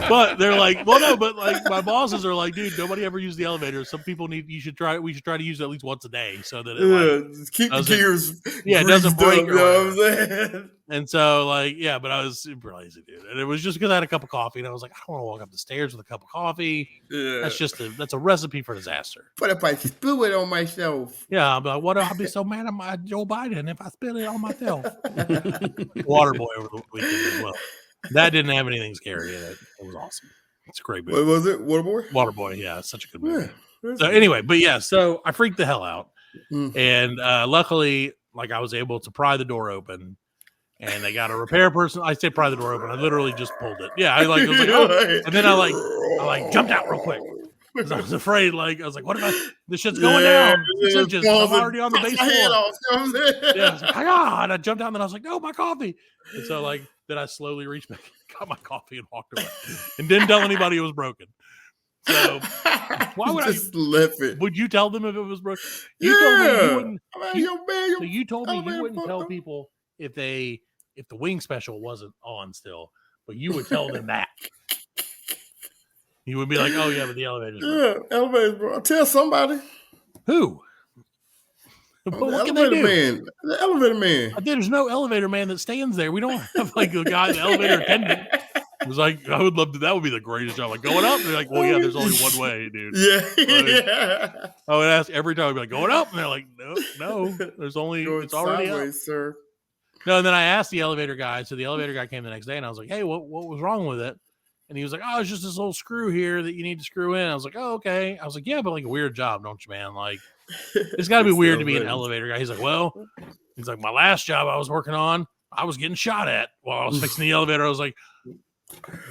but they're like, well, no, but like my bosses are like, dude, nobody ever used the elevator. Some people we should try to use it at least once a day so that it like, Just keep the doesn't- gears. yeah, it doesn't greased break up, or you know what I'm saying? and so like, yeah, but I was super lazy, dude. And it was just because I had a cup of coffee and I was like, I don't want to walk up the stairs with a cup of coffee. Yeah. That's a recipe for disaster. What if I spill it on myself? Yeah, I'll be like, what? I'll be so mad at my Joe Biden if I spill it on myself. Waterboy over the weekend as well. That didn't have anything scary in it. It was awesome. It's a great movie. What was it? Waterboy? Waterboy, yeah, it's such a good movie. Yeah. So anyway, but yeah, so I freaked the hell out, Mm. and luckily, like I was able to pry the door open, and they got a repair person. I say pry the door open. I literally just pulled it. Yeah, I was like, oh. And then I jumped out real quick because I was afraid. Like I was like, what if this shit's going down? 6 inches. I'm already on the base floor. Yeah, I was Yeah, I was like, and I jumped down, and I was like, no, my coffee. And so like then I slowly reached back, got my coffee, and walked away, and didn't tell anybody it was broken. So why would just left it? would you tell them if it was broke? You told me you wouldn't. I mean, So you told me you elevator wouldn't fucked tell up. people if the wing special wasn't on still, but you would tell them that. You would be like, "Oh yeah, but the elevator's broke." Yeah, elevator, bro. Tell somebody. Who? But The what can they elevator do? man. The elevator man. There's no elevator man that stands there. We don't have like a guy, the elevator attendant. It was like, I would love to. That would be the greatest job. Like going up, they're like, well, yeah, there's only one way, dude. Yeah, Like, yeah. I would ask every time. I'd be like, going up, and they're like, no, there's only Going it's already up. sideways, sir. No, and then I asked the elevator guy. So the elevator guy came the next day, and I was like, hey, what was wrong with it? And he was like, oh, it's just this little screw here that you need to screw in. I was like, oh, okay. I was like, yeah, but like a weird job, don't you, man? Like, it's got to be It's weird to be an elevator. elevator guy. He's like, well, my last job I was working on, I was getting shot at while I was fixing the elevator. I was like,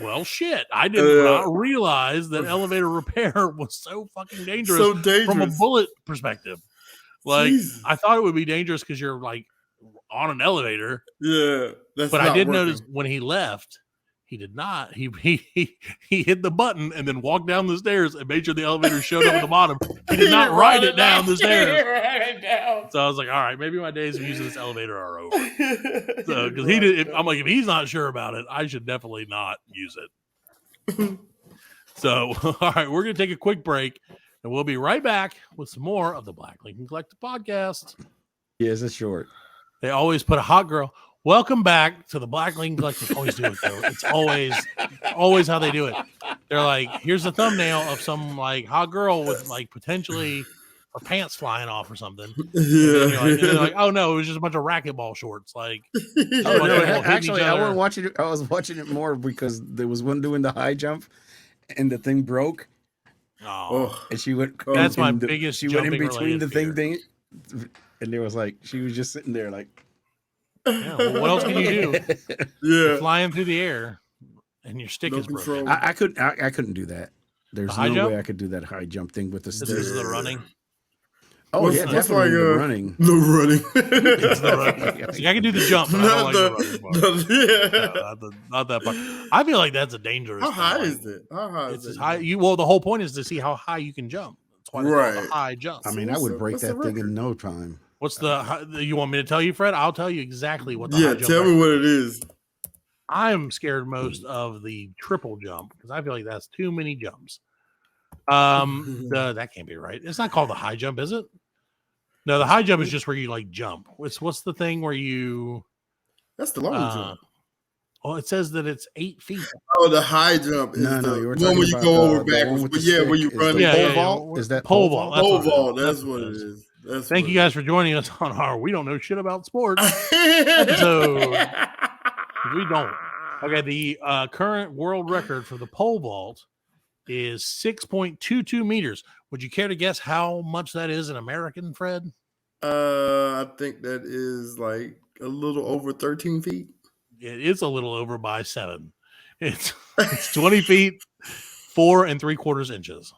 well, shit. I did not realize that elevator repair was so fucking dangerous, So dangerous. from a bullet perspective. Like, Jesus. I thought it would be dangerous because you're like on an elevator. Yeah, that's But I not did working. notice when he left, he did not. He hit the button and then walked down the stairs and made sure the elevator showed up at the bottom. He did not ride it down the stairs. So I was like, all right, maybe my days of using this elevator are over. So because he did, I'm like, if he's not sure about it, I should definitely not use it. So all right, we're gonna take a quick break, and we'll be right back with some more of the Black Lincoln Collective podcast. Yeah, it's a short. They always put a hot girl. Welcome back to the Black Lincoln Collective. Always do it though. It's always how they do it. They're like, here's a thumbnail of some like hot girl with like potentially her pants flying off or something. Yeah. And they're like, oh no, it was just a bunch of racquetball shorts. Like, Oh, bunch no, of people hitting actually, each I other. was watching it. I was watching it more because there was one doing the high jump, and the thing broke, Oh, and she went. That's my and biggest She went in jumping between the related thing, and there was like she was just sitting there like. yeah, well, what else can you do? Yeah. Flying through the air, and your stick No is broken. control. I couldn't do that. There's high no jump? way I could do that high jump thing with the This stick. is the running. Oh What's- yeah, what's definitely like, the running. The running. It's the running. See, I can do the jump, but I don't like the running part. yeah. Not that part. I feel like that's a dangerous. How high thing. is it? How high It's is as it? high. The whole point is to see how high you can jump. That's why it's called Right. a high jump. I mean, I what's would the- break what's the that thing record? in no time. What's you want me to tell you, Fred? I'll tell you exactly what the Yeah, high jump tell me record what it is. I'm scared most of the triple jump because I feel like that's too many jumps. That can't be right. It's not called the high jump, is it? No, the high jump is just where you like jump. What's the thing where you? That's the long jump. Well, it says that it's 8 feet. Oh, the high jump is No, the you were one talking where you about go over the one backwards. with But the yeah, where stick. you Is run. the Yeah, pole yeah, vault? yeah. Is that Pole pole vault? vault? That's Pole what it is. vault. That's That's what it is. That's Thank what you it guys for joining us on our We Don't Know Shit About Sports. is. episode. We don't. Okay, the current world record for the pole vault is 6.22 meters. Would you care to guess how much that is in American, Fred? I think that is like a little over 13 feet. It is a little over by 7. It's 20 feet, 4 3/4 inches.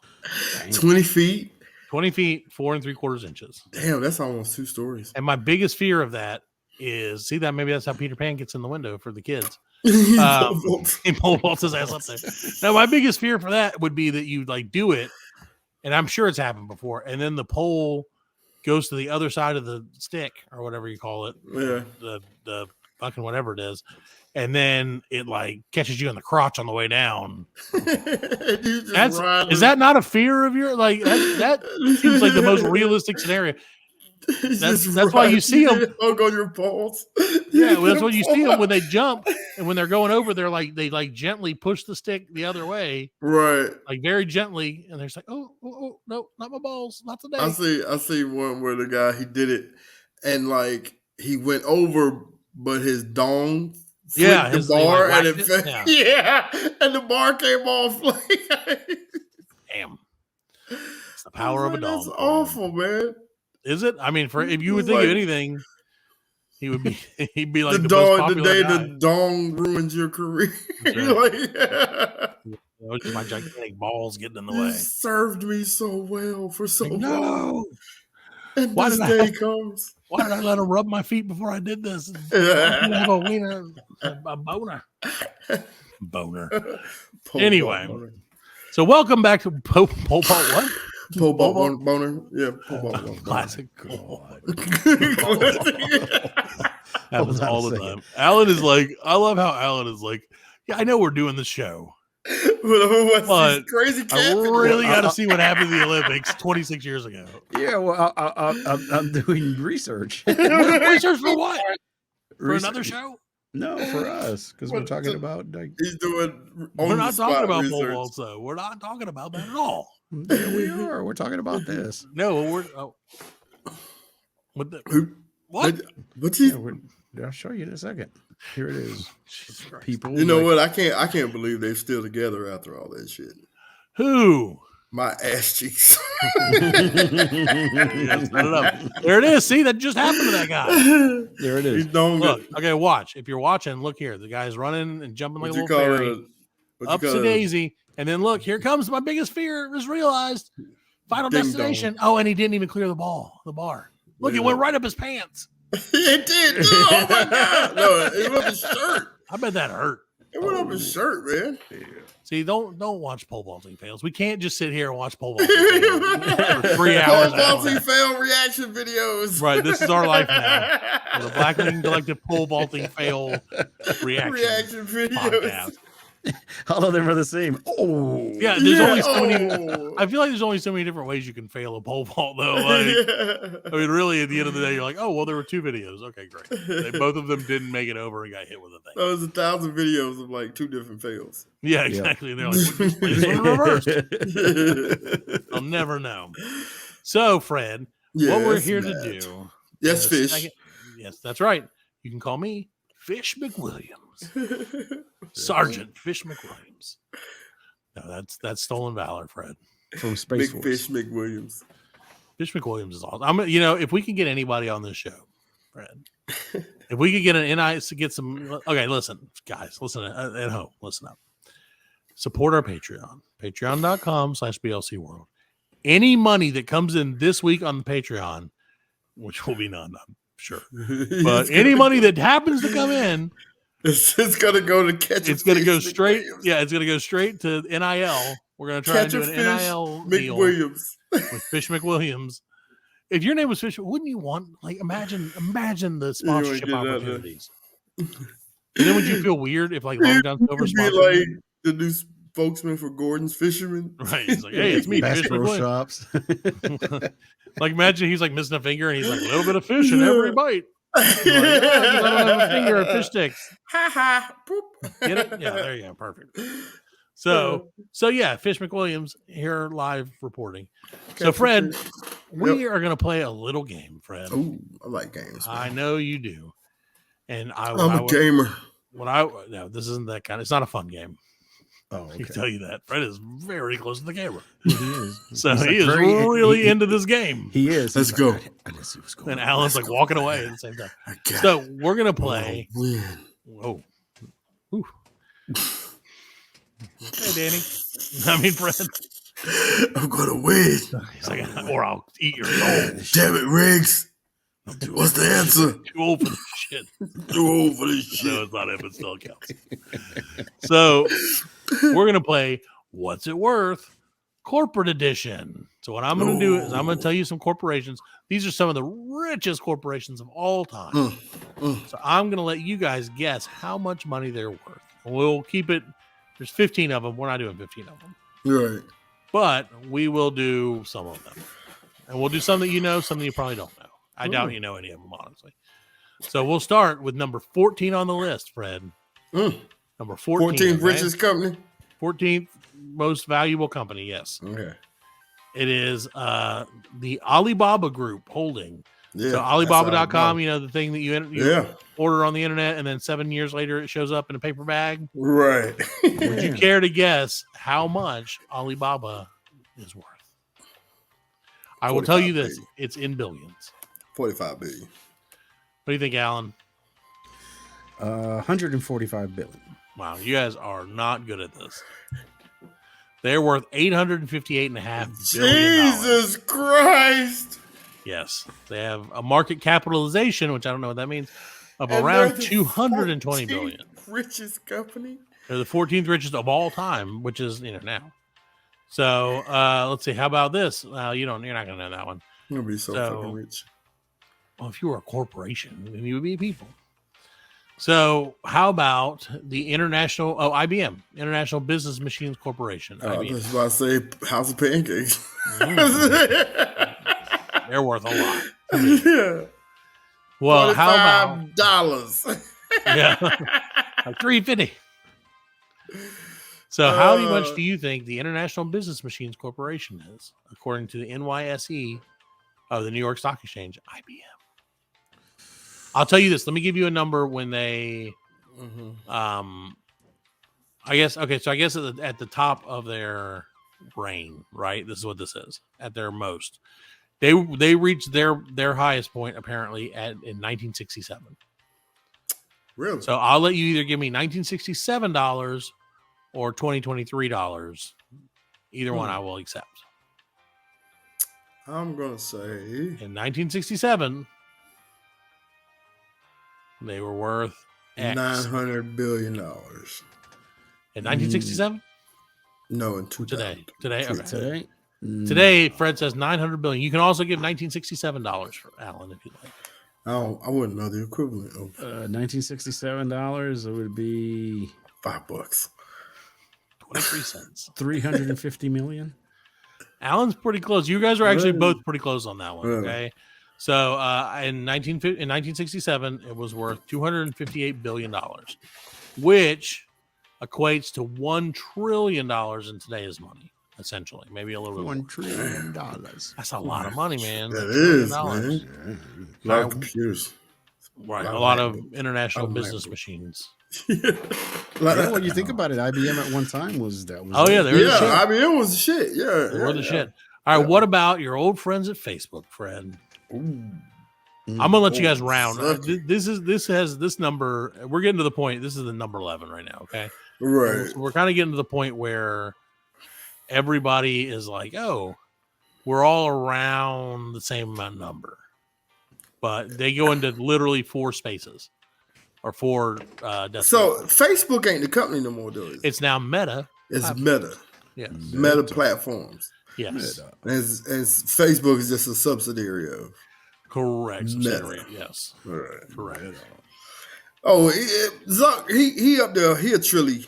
20 feet. 20 feet, 4 3/4 inches. Damn, that's almost 2 stories. And my biggest fear of that is see that maybe that's how Peter Pan gets in the window for the kids. He He pole vaults his ass up there. Now, my biggest fear for that would be that you like do it, and I'm sure it's happened before, and then the pole goes to the other side of the stick or whatever you call it, Yeah. the fucking whatever it is, and then it like catches you in the crotch on the way down. You just ride Is that not a fear of your like that seems like the most realistic scenario? That's why you see 'em. Hug on your balls. Yeah, well, that's what you see them when they jump and when they're going over. They're like they like gently push the stick the other way, Right. like very gently, and they're just like, oh, no, not my balls, not today. I see one where the guy he did it and like he went over, but his dong flicked Yeah, the his- he, like, bar and it whacked fell. it? Yeah, and the bar came off. Like, Damn, it's the power of a dog. That's awful, man. Is it? I mean, for if you would It's think of like- anything, he would be he'd be like The the, most dong, the popular day guy. the dong ruins your career. That's Like, You know, it's just my gigantic balls getting in the you way. served me so well for so Like, long. no, And Why this did I day have- comes. why did I let him rub my feet before I did this? I didn't have a wiener, a boner. Boner. Pole Anyway. vault. So welcome back to Pole Vault. What? Pole vault boner. Yeah, pole vault boner. Classic. God. Happens Hold on a all the second. time. Alan is like, I love how Alan is like, yeah, I know we're doing the show. What's But these crazy cat I videos? really got to see what happened in the Olympics 26 years ago. Yeah, well, I'm doing research. Research for what? For Research- another show? No, for us, because we're What talking the- about like, He's doing. We're not talking about pole research. vaults, though. We're not talking about that at all. yeah, we are. We're talking about this. No, we're. Oh. What the? Who? What? What's he? Yeah, I'll show you in a second. Here it is. Jesus Christ. People. You know like- what? I can't believe they're still together after all that shit. Who? My ass cheeks. Yeah, set it up. There it is. See, that just happened to that guy. There it He's is. known Look, good. okay, watch. If you're watching, look here. The guy's running and jumping like What a you little call fairy. it? What you Ups call and it? daisy. And then look, here comes my biggest fear is realized. Final Ding destination. Oh, and he didn't even clear the bar. Look, it Yeah. went right up his pants. It did. Too. Oh my god! No, it went up his shirt. I bet that hurt. It went up his shirt, man. See, don't watch pole vaulting fails. We can't just sit here and watch pole vaulting fails for 3 hours. Pole vaulting fail reaction videos. Right, this is our life now. We're the Black Lincoln Collective pole vaulting fail reaction videos. podcast. All of them are the same. Oh, Yeah, there's only so many. Oh. I feel like there's only so many different ways you can fail a pole vault, though. Like, I mean, really, at the end of the day, you're like, oh, well, there were 2 videos. Okay, great. Both of them didn't make it over and got hit with a thing. That was 1,000 videos of like 2 different fails. Yeah, exactly. And they're like, "Well, just play this one in reverse." Yes, I'll never know. So, Fred, what we're here to do. Yes, is a fish. second- Yes, that's right. You can call me Fish McWilliams. Sergeant Fish McWilliams. No, that's stolen valor, Fred. from Space Big Force. Fish McWilliams. Fish McWilliams is awesome. If we can get anybody on this show, Fred, if we could get an NI to get some. Okay, listen, guys, listen at home, listen up. Support our Patreon, patreon.com/BLC World. Any money that comes in this week on the Patreon, which will be none, I'm sure, but any money that happens to come in, it's gonna go to catch. it's going to go straight. Yeah, it's going to go straight to NIL. We're going to try and Catch do a an fish, NIL deal McWilliams. with Fish McWilliams. If your name was Fish, wouldn't you want imagine the sponsorship get that, opportunities? And then would you feel weird if like Long John Silver He'd be sponsored? like you? the new spokesman for Gordon's Fisherman. Right? It's like, hey, it's me, Bass Fish Pro McWilliams. Shops. Like imagine he's like missing a finger and he's like a little bit of fish in every bite. Like, yeah, 'cause I don't have a finger of fish sticks. Ha ha. Boop. Get it? Yeah, there you go. Perfect. So yeah, Fish McWilliams here live reporting. So Fred, we are going to play a little game, Fred. Ooh, I like games. Man. I know you do. And I'm a gamer. no, this isn't that kind. It's not a fun game. Oh, I can okay. tell you that. Fred is very close to the camera. He is. So He's he like is very- really he- into this game. He is. Let's He's go. like, I didn't see what's going And on. Alan's like walking away at the same time. I got So it. we're gonna I'm play. gonna win. Whoa. Ooh. Hey, Danny. I mean, Fred. I'm gonna win. He's like, or I'll eat your soul. Damn it, Riggs. What's the answer? Too old for this shit. Too old for this No, shit. it's not him. It still counts. So we're gonna play What's It Worth? Corporate Edition. So what I'm gonna do is I'm gonna tell you some corporations. These are some of the richest corporations of all time. So I'm gonna let you guys guess how much money they're worth. We'll keep it. There's 15 of them. We're not doing 15 of them, Right. but we will do some of them, and we'll do some that you know, some that you probably don't know. I doubt you know any of them, honestly. So we'll start with number 14 on the list, Fred. Number 14. 14th okay? richest company. 14th most valuable company. Yes, Okay. it is the Alibaba Group holding. Yeah. So Alibaba.com, you know, the thing that you Yeah. order on the internet, and then 7 years later it shows up in a paper bag. Right. Would you care to guess how much Alibaba is worth? I will tell you 45 this: billion. it's in billions. 45 billion. What do you think, Alan? 145 billion. Wow, you guys are not good at this. They're worth $858.5 billion. Jesus Christ. Yes, they have a market capitalization, which I don't know what that means, of And around they're the 220 billion. 14th richest company. They're the 14th richest of all time, which is now. So let's see. How about this? You're not gonna know that one. I'm gonna be so fucking rich. Well, if you were a corporation, then you would be people. So how about the IBM, International Business Machines Corporation? I IBM. was about to say House of Pancakes. They're worth a lot. Yeah. Well, how about $45? yeah, like $3.50. So how much do you think the International Business Machines Corporation is, according to the NYSE of the New York Stock Exchange, IBM? I'll tell you this. Let me give you a number when they, I guess at the top of their reign, right? This is what this is at their most. They reached their highest point apparently in 1967. Really? So I'll let you either give me $1967 or $2023. Either one I will accept. I'm gonna say In 1967, they were worth X. $900 billion. In 1967? No, in 2000. Today. Okay. Today? Today, Fred says $900 billion. You can also give $1967 for Alan if you like. I wouldn't know the equivalent of $1967. It would be $5. 23 cents. 350 million. Alan's pretty close. You guys are actually Really? both pretty close on that one. Really? Okay. So in 1967, it was worth $258 billion, which equates to $1 trillion in today's money, essentially. Maybe a little bit more. $1 trillion. That's a lot of money, man. That $1 trillion. is, man. A lot of computers. Right. A A lot lot of of international of business language. machines. Yeah, when you think about it, IBM at one time was that. Was Oh, yeah. They were the shit. Yeah, IBM was the shit. Yeah. They were the shit. All right. What about your old friends at Facebook, Fred? I'm gonna let you guys round. This number. We're getting to the point. This is the number 11 right now. Okay. Right. So we're kind of getting to the point where everybody is like, "Oh, we're all around the same amount number," but they go into literally 4 spaces or 4. So Facebook ain't the company no more, though. it's now Meta. It's Meta. Yes. Meta platforms. Yes. As Facebook is just a subsidiary of. Correct. Meta. Subsidiary, yes. Right. Correct. Oh, Zuck, he up there. He a trilly.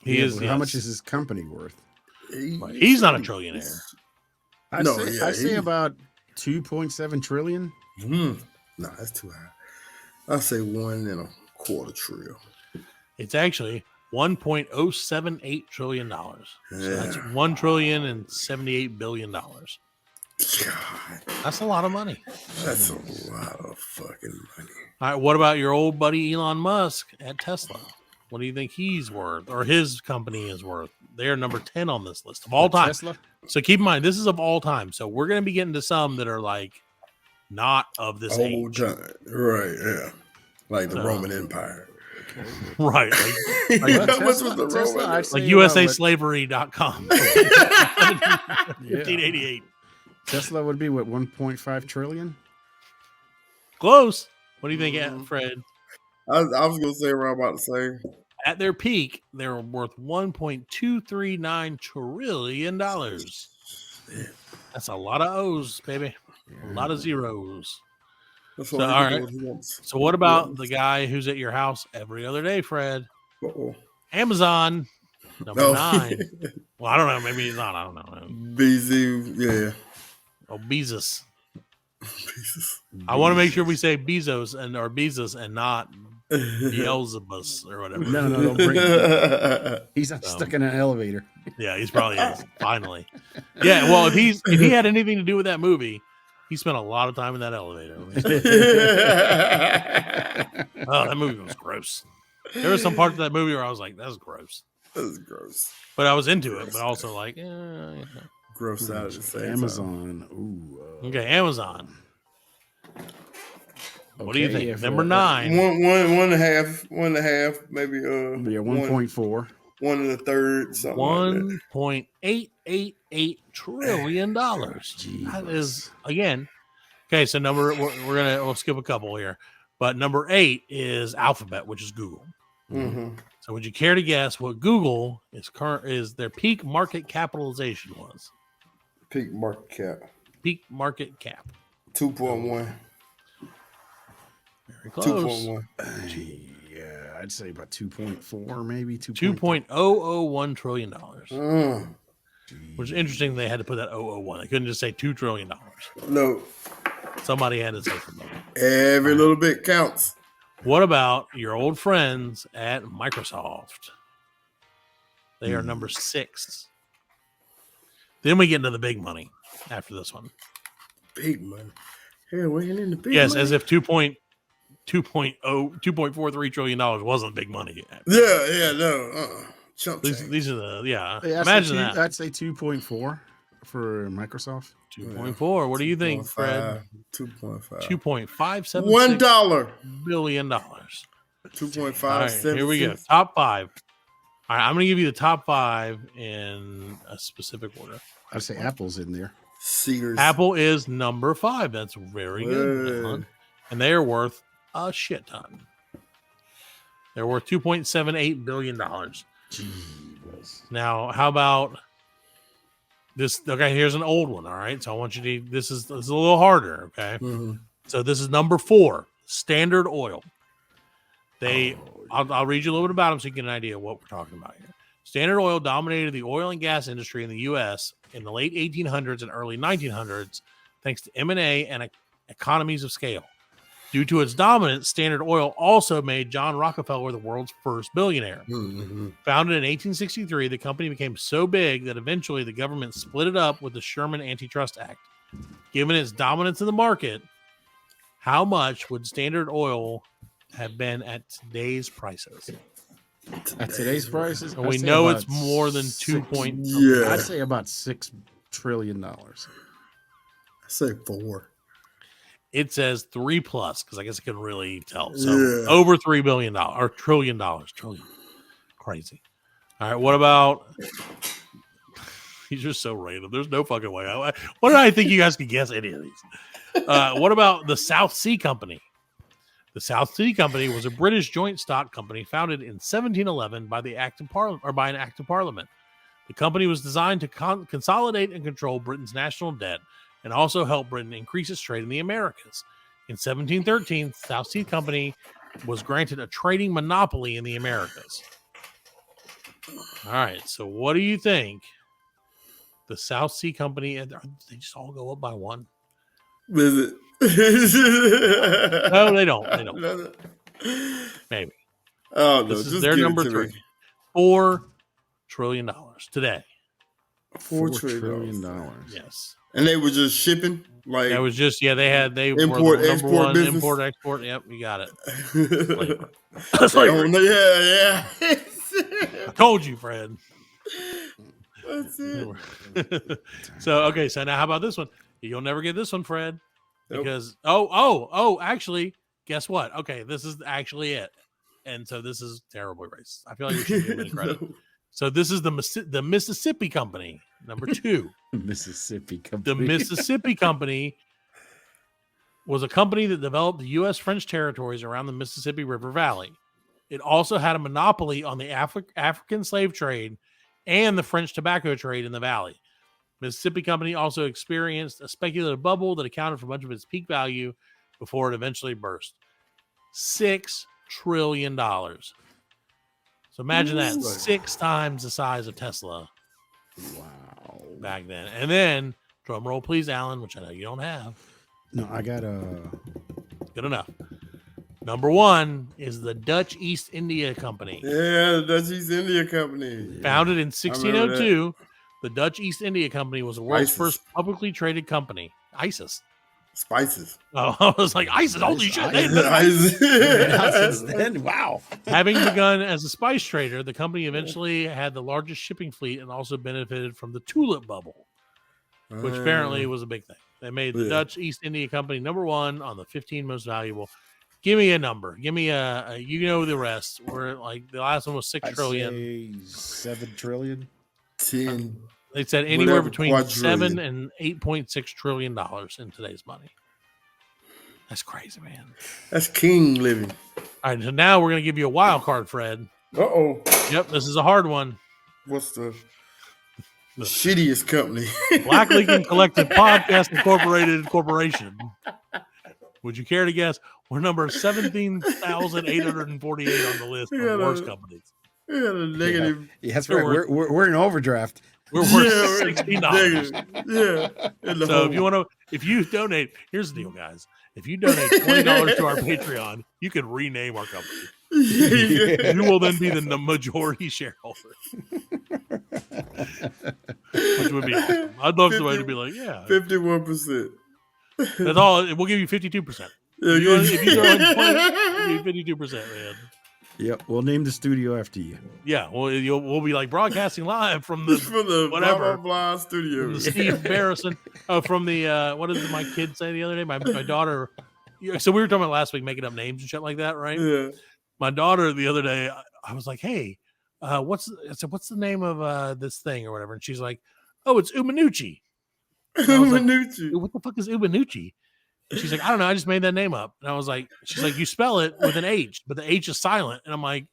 He Yeah, is. but how yes. much is his company worth? He's not a trillionaire. I'd No, say, yeah, I'd say he- about 2.7 trillion. No, that's too high. I'll say 1.25 trillion. It's actually $1.078 trillion. So that's Yeah. $1.078 billion. God, That's a lot of money. that's a lot of fucking money. All right, what about your old buddy Elon Musk at Tesla? What do you think he's worth, or his company is worth? They're number 10 on this list of all time. Tesla. So keep in mind, this is of all time. So we're going to be getting to some that are like not of this Old age, time. Right, yeah. Like the So- Roman Empire. right? Like, How Tesla- much was the Tesla, Roman? I'd say like about what- USAslavery.com. Yeah. 1588. Tesla would be what 1.5 trillion. Close. What do you think, Fred? I was gonna say around about the same. At their peak, they're worth $1.239 trillion. That's a lot of O's, baby. A lot of zeros. That's So, what all he right. what he wants. So what about the guy who's at your house every other day, Fred? Uh-oh. Amazon, number No. 9. Well, I don't know. Maybe he's not. I don't know. BZ, yeah. Oh, Bezos. Jesus. I want to make sure we say Bezos or Bezos and not Beelzebus or whatever. No, don't bring it. He's not stuck in an elevator. Yeah, he's probably is. Finally. Yeah, well, if he had anything to do with that movie, he spent a lot of time in that elevator. Oh, that movie was gross. There were some parts of that movie where I was like, "That's gross," That's gross. but I was into it. But also like, yeah. Gross out at the same Amazon. Ooh. Okay, Amazon. What do you okay, think? if, Number 9. One and a half, maybe. Yeah, 1.4. 1 1/3, something like that. $1.888 trillion. That is again. Okay, so we'll skip a couple here, but number 8 is Alphabet, which is Google. Mm-hmm. So would you care to guess what Google is their peak market capitalization was? Peak market cap. Peak market cap. 2.1. Very close. 2.1. Yeah, I'd say about 2.4, maybe $2.001 trillion. Mm. Which is interesting. They had to put that 001. They couldn't just say $2 trillion. No. Somebody had to say something. Every little bit counts. What about your old friends at Microsoft? They are number 6. Then we get into the big money after this one. Big money. Here, we're getting into big Yes, money. as if $2.43 trillion wasn't big money. Yeah, no. Chump change. These are the Yeah, Imagine that. I'd say 2.4 for Microsoft. 2.4. What do you think, Fred? 2.5. $2.576 $1. billion. 2.5. All right, here we go. Top 5. All right, I'm going to give you the top 5 in a specific order. I'd say Apple's in there. Sears. Apple is number 5. That's very good. Word. And they are worth a shit ton. They're worth $2.78 billion. Jeez. Now, how about this? Okay, here's an old one. All right. So I want you to, this is a little harder. Okay. Mm-hmm. So this is number 4, Standard Oil. I'll read you a little bit about them so you get an idea of what we're talking about here. Standard Oil dominated the oil and gas industry in the U.S. in the late 1800s and early 1900s, thanks to M&A and economies of scale. Due to its dominance, Standard Oil also made John Rockefeller the world's first billionaire. Mm-hmm. Founded in 1863, the company became so big that eventually the government split it up with the Sherman Antitrust Act. Given its dominance in the market, how much would Standard Oil have been at today's prices? At today's prices, And we I'd say know about it's more than 2 six- point. Yeah. I'd say about $6 trillion. I say 4. It says 3 plus because I guess I couldn't really tell. So Yeah. over $3 billion or $1 trillion. Trillion. Crazy. All right. What about? These are so random. There's no fucking way. What did I think you guys could guess any of these? What about the South Sea Company? The South Sea Company was a British joint stock company founded in 1711 by an act of Parliament. The company was designed to consolidate and control Britain's national debt and also help Britain increase its trade in the Americas. In 1713, South Sea Company was granted a trading monopoly in the Americas. All right, so what do you think? The South Sea Company, they just all go up by 1? Is it? No, they don't. They don't. Maybe. Oh, no. This is Just their give it number to 3. me. $4 trillion today. $4 $4 trillion. trillion. Yes. And they were just shipping? Like, That was just, they Import, were the number export 1 business? import, export. Yep, you got it. oh, Slavery. no, yeah. I told you, Fred. That's it. So now how about this one? You'll never get this one, Fred, Nope. because actually, guess what? Okay, this is actually it, and so this is terribly racist. I feel like we should give any credit. No. So this is the Mississippi Company, number 2. Mississippi The Company. Mississippi Company was a company that developed the U.S. French territories around the Mississippi River Valley. It also had a monopoly on the African slave trade and the French tobacco trade in the valley. Mississippi Company also experienced a speculative bubble that accounted for much of its peak value before it eventually burst. $6 trillion. So imagine that, 6 times the size of Tesla Wow. back then. And then, drum roll please, Alan, which I know you don't have. No, I got Good enough. Number 1 is the Dutch East India Company. Yeah, the Dutch East India Company. Founded in remember 1602, the Dutch East India Company was the world's ISIS. first publicly traded company. ISIS. Spices. Oh, I was like, ISIS, holy shit. Wow. Having begun as a spice trader, the company eventually had the largest shipping fleet and also benefited from the tulip bubble, which apparently was a big thing. They made the Yeah. Dutch East India Company number 1 on the 15 most valuable. Give me a number. Give me a you know the rest. We're like the last one was 6 I'd trillion. say 7 trillion. 10. They said anywhere whatever, between quadrillion. $7 and $8.6 trillion in today's money. That's crazy, man. That's king living. All right, so now we're gonna give you a wild card, Fred. Uh-oh. Yep, this is a hard one. What's the shittiest company? Black Lincoln Collective Podcast Incorporated Corporation. Would you care to guess? We're number 17,848 on the list of worst companies. Yeah, the negative. Yeah, that's right. We're in overdraft. We're worth $16. Yeah. So if you donate, here's the deal, guys. If you donate $20 to our Patreon, you can rename our company. You will then be the majority shareholder. Which would be awesome. I'd love somebody to be like, yeah. 51%. That's all. We'll give you 52%. If you throw in 20, 52%, man. Yep, we'll name the studio after you. Yeah, we'll be like broadcasting live from the whatever blah studio. From the Steve Barrison. From the what did my kid say the other day? My daughter. So we were talking about last week making up names and shit like that, right? Yeah. My daughter the other day, I was like, "Hey, what's the name of this thing or whatever?" And she's like, "Oh, it's Umanucci." Umanucci. Like, what the fuck is Umanucci? And she's like, "I don't know. I just made that name up." And I was like, "She's like, you spell it with an H, but the H is silent." And I'm like,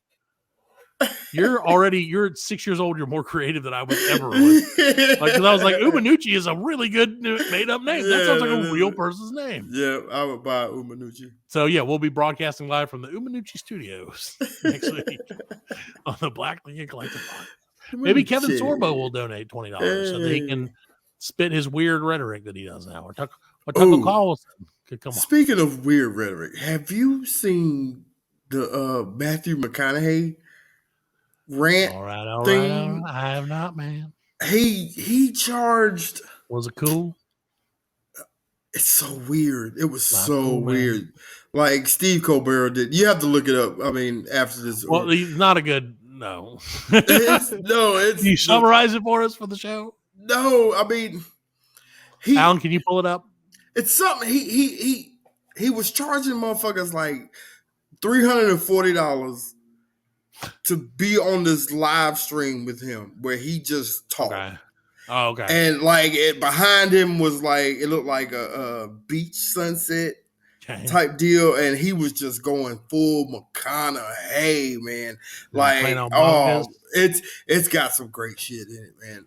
you're at 6 years old. You're more creative than I was ever. Like, because I was like, Umanucci is a really good made up name. That sounds like a real person's name. Yeah, I would buy Umanucci. So yeah, we'll be broadcasting live from the Umanucci Studios next week on the Black Lincoln Collective Podcast. Maybe Kevin Sorbo will donate $20 so that he can spit his weird rhetoric that he does now. Or Tucker Carlson could come on. Speaking of weird rhetoric, have you seen the Matthew McConaughey rant thing? I have not, man. He charged. Was it cool? It's so weird. It was Not so cool, weird. Man. Like Steve Colbert did. You have to look it up. I mean, after this. Well, he's not a good. No. It's. Can you summarize it for us for the show? No, I mean, Alan, can you pull it up? It's something he was charging motherfuckers like $340 to be on this live stream with him where he just talked. Okay. Oh, okay. And like behind him was like it looked like a beach sunset type deal, and he was just going full McConaughey, man. Like, it's got some great shit in it, man.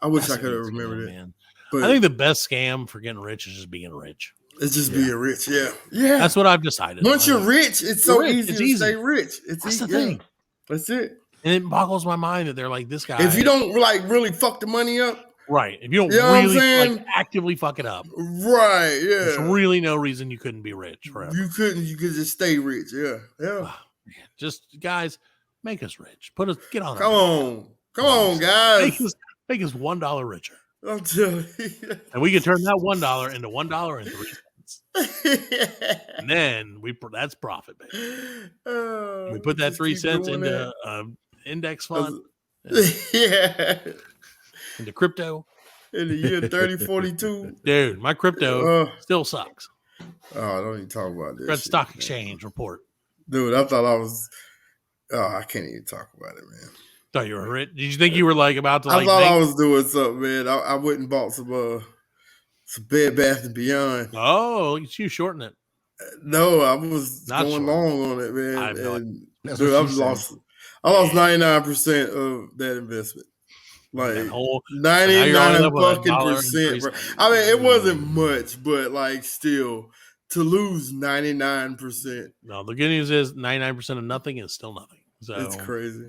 I wish I could have remembered it. Man. But I think the best scam for getting rich is just being rich. It's just being rich, yeah. That's what I've decided. Once you're rich, it's so easy to stay rich. That's the thing. That's it. And it boggles my mind that they're like, this guy. If you don't like really fuck the money up, right? If you don't really like actively fuck it up, right? Yeah. There's really no reason you couldn't be rich forever. You couldn't. You could just stay rich. Yeah. Oh, just guys, make us rich. Get on. Come on, guys. Make us $1 richer. I'm telling you. And we can turn that $1 into $1.03. And then that's profit, baby. We put that 3 cents into index fund. Into crypto. In the year 3042. Dude, my crypto still sucks. Oh, don't even talk about this. Red Stock Exchange report. Dude, I thought I was. Oh, I can't even talk about it, man. Thought you were rich. Did you think you were like about to? I thought I was doing something, man. I went and bought some Bed Bath and Beyond. Oh, look at you shorting it. No, I was going long on it, man. I lost 99% of that investment. Like 99% bro. I mean, it wasn't much, but like still to lose 99%. No, the good news is 99% of nothing is still nothing. So it's crazy.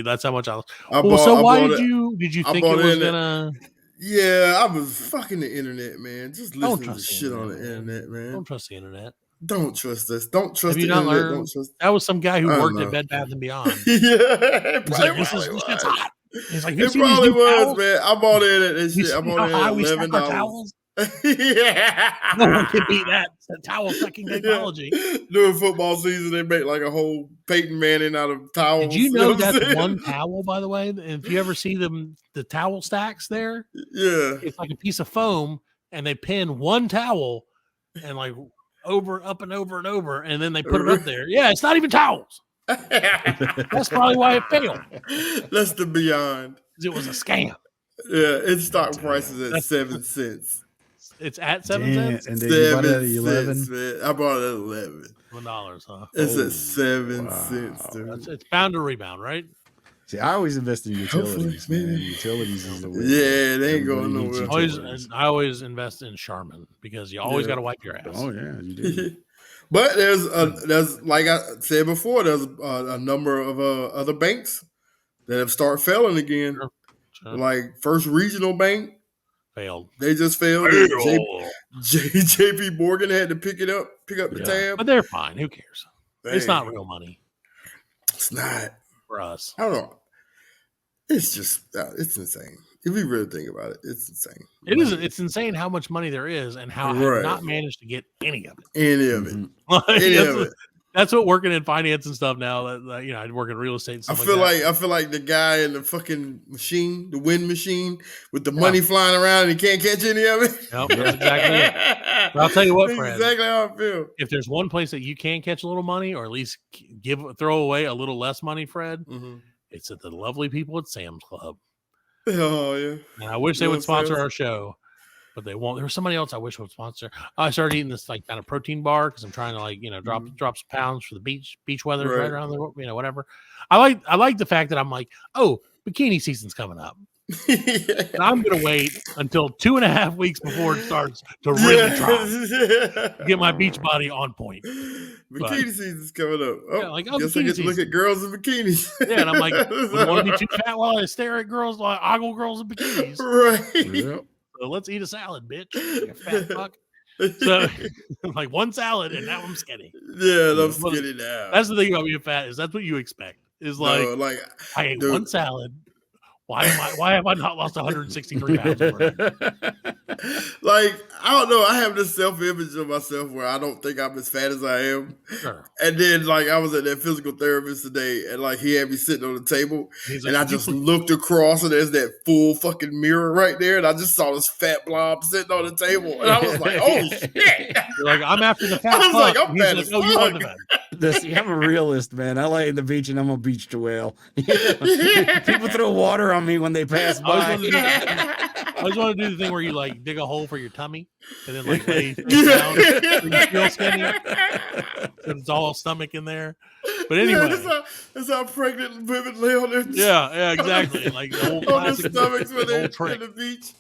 That's how much I lost. Why did you think it was gonna? Yeah, I was fucking the internet, man. Just listening to shit on the internet, man. Don't trust the internet. Don't trust us. Don't trust the internet. Don't trust. That was some guy who worked at Bed Bath and Beyond. Yeah, he's like, this shit's hot. He's like, it probably was, man. I bought in at this shit. I bought in at $11. Yeah, no one can beat that. It's the towel sucking technology. During football season, they make like a whole Peyton Manning out of towels. Did you know that's one towel, by the way? If you ever see the towel stacks there, yeah, it's like a piece of foam, and they pin one towel and like up and over and over, and then they put it up there. Yeah, it's not even towels. That's probably why it failed. That's the Beyond. It was a scam. Yeah, its stock price is at 7 cents. It's at 7 Damn, cents. and then you bought it at 7 11. cents, man. I bought it at 11. $1, huh? It's Oh, at 7 wow. cents, dude. It's bound to rebound, right? See, I always invest in utilities, Hopefully, man. maybe. Utilities is the way. Yeah, they ain't going Everybody needs nowhere. utilities. I always invest in Charmin because you always Yeah. got to wipe your ass. Oh yeah, you do. But there's like I said before, there's a number of other banks that have started failing again. Sure. Like First Regional Bank, Failed. they just failed. JP Morgan had to pick up the Yeah. tab. But they're fine. Who cares? It's Dang. not real money It's not. for us. I don't know. It's just it's insane. If you really think about it, it's insane. It is. It's insane how much money there is and how Right. I've not managed to get any of it. Any of it. Mhm. Like, Any that's, of it. that's what working in finance and stuff now. That you know, I work in real estate. And I stuff feel like like the guy in the fucking machine, the wind machine, with the money flying around and he can't catch any of it. Yep, that's exactly it. But I'll tell you what, That's Fred. exactly how I feel. If there's one place that you can catch a little money, or at least throw away a little less money, Fred, Mhm. it's at the lovely people at Sam's Club. Oh yeah. And I wish they You know would what sponsor Sam's- our show, but they won't. There was somebody else I wish would sponsor. I started eating this like kind of protein bar because I'm trying to drop some pounds for the beach weather right Right. around the whatever. I like the fact that I'm like, oh, bikini season's coming up. And I'm gonna wait until 2.5 weeks before it starts to really try get my beach body on point. Bikini season's coming up. Oh, Yeah, like, guess I bikini get to look season. at girls in bikinis. Yeah, and I'm like, wouldn't want to be too fat while I stare at girls like ogle girls in bikinis. right. Yep. So let's eat a salad, bitch. You fat fuck. So like one salad, and now I'm skinny. Yeah, and I'm Well, skinny now. That's the thing about being fat is that's what you expect. Is like No, like I ate dude. one salad. Why have I not lost 163 pounds? already? like I don't know. I have this self-image of myself where I don't think I'm as fat as I am. Sure. And then like I was at that physical therapist today, and like he had me sitting on the table, He's and like, I just looked across, and there's that full fucking mirror right there, and I just saw this fat blob sitting on the table, and I was like, "Oh shit!" You're like, I'm after the fat I was fuck. like, I'm And he's fat like, as oh, you are the fuck. fat. See, I'm a realist, man. I lay in the beach and I'm a beach whale. People throw water on me when they pass I by. always want to do the thing where you like dig a hole for your tummy and then like lay face down so you feel skinny. So it's all stomach in there. But anyway, that's how pregnant women lay on their yeah, exactly. Like the whole on their classic stomachs when the they're whole trick. in the beach.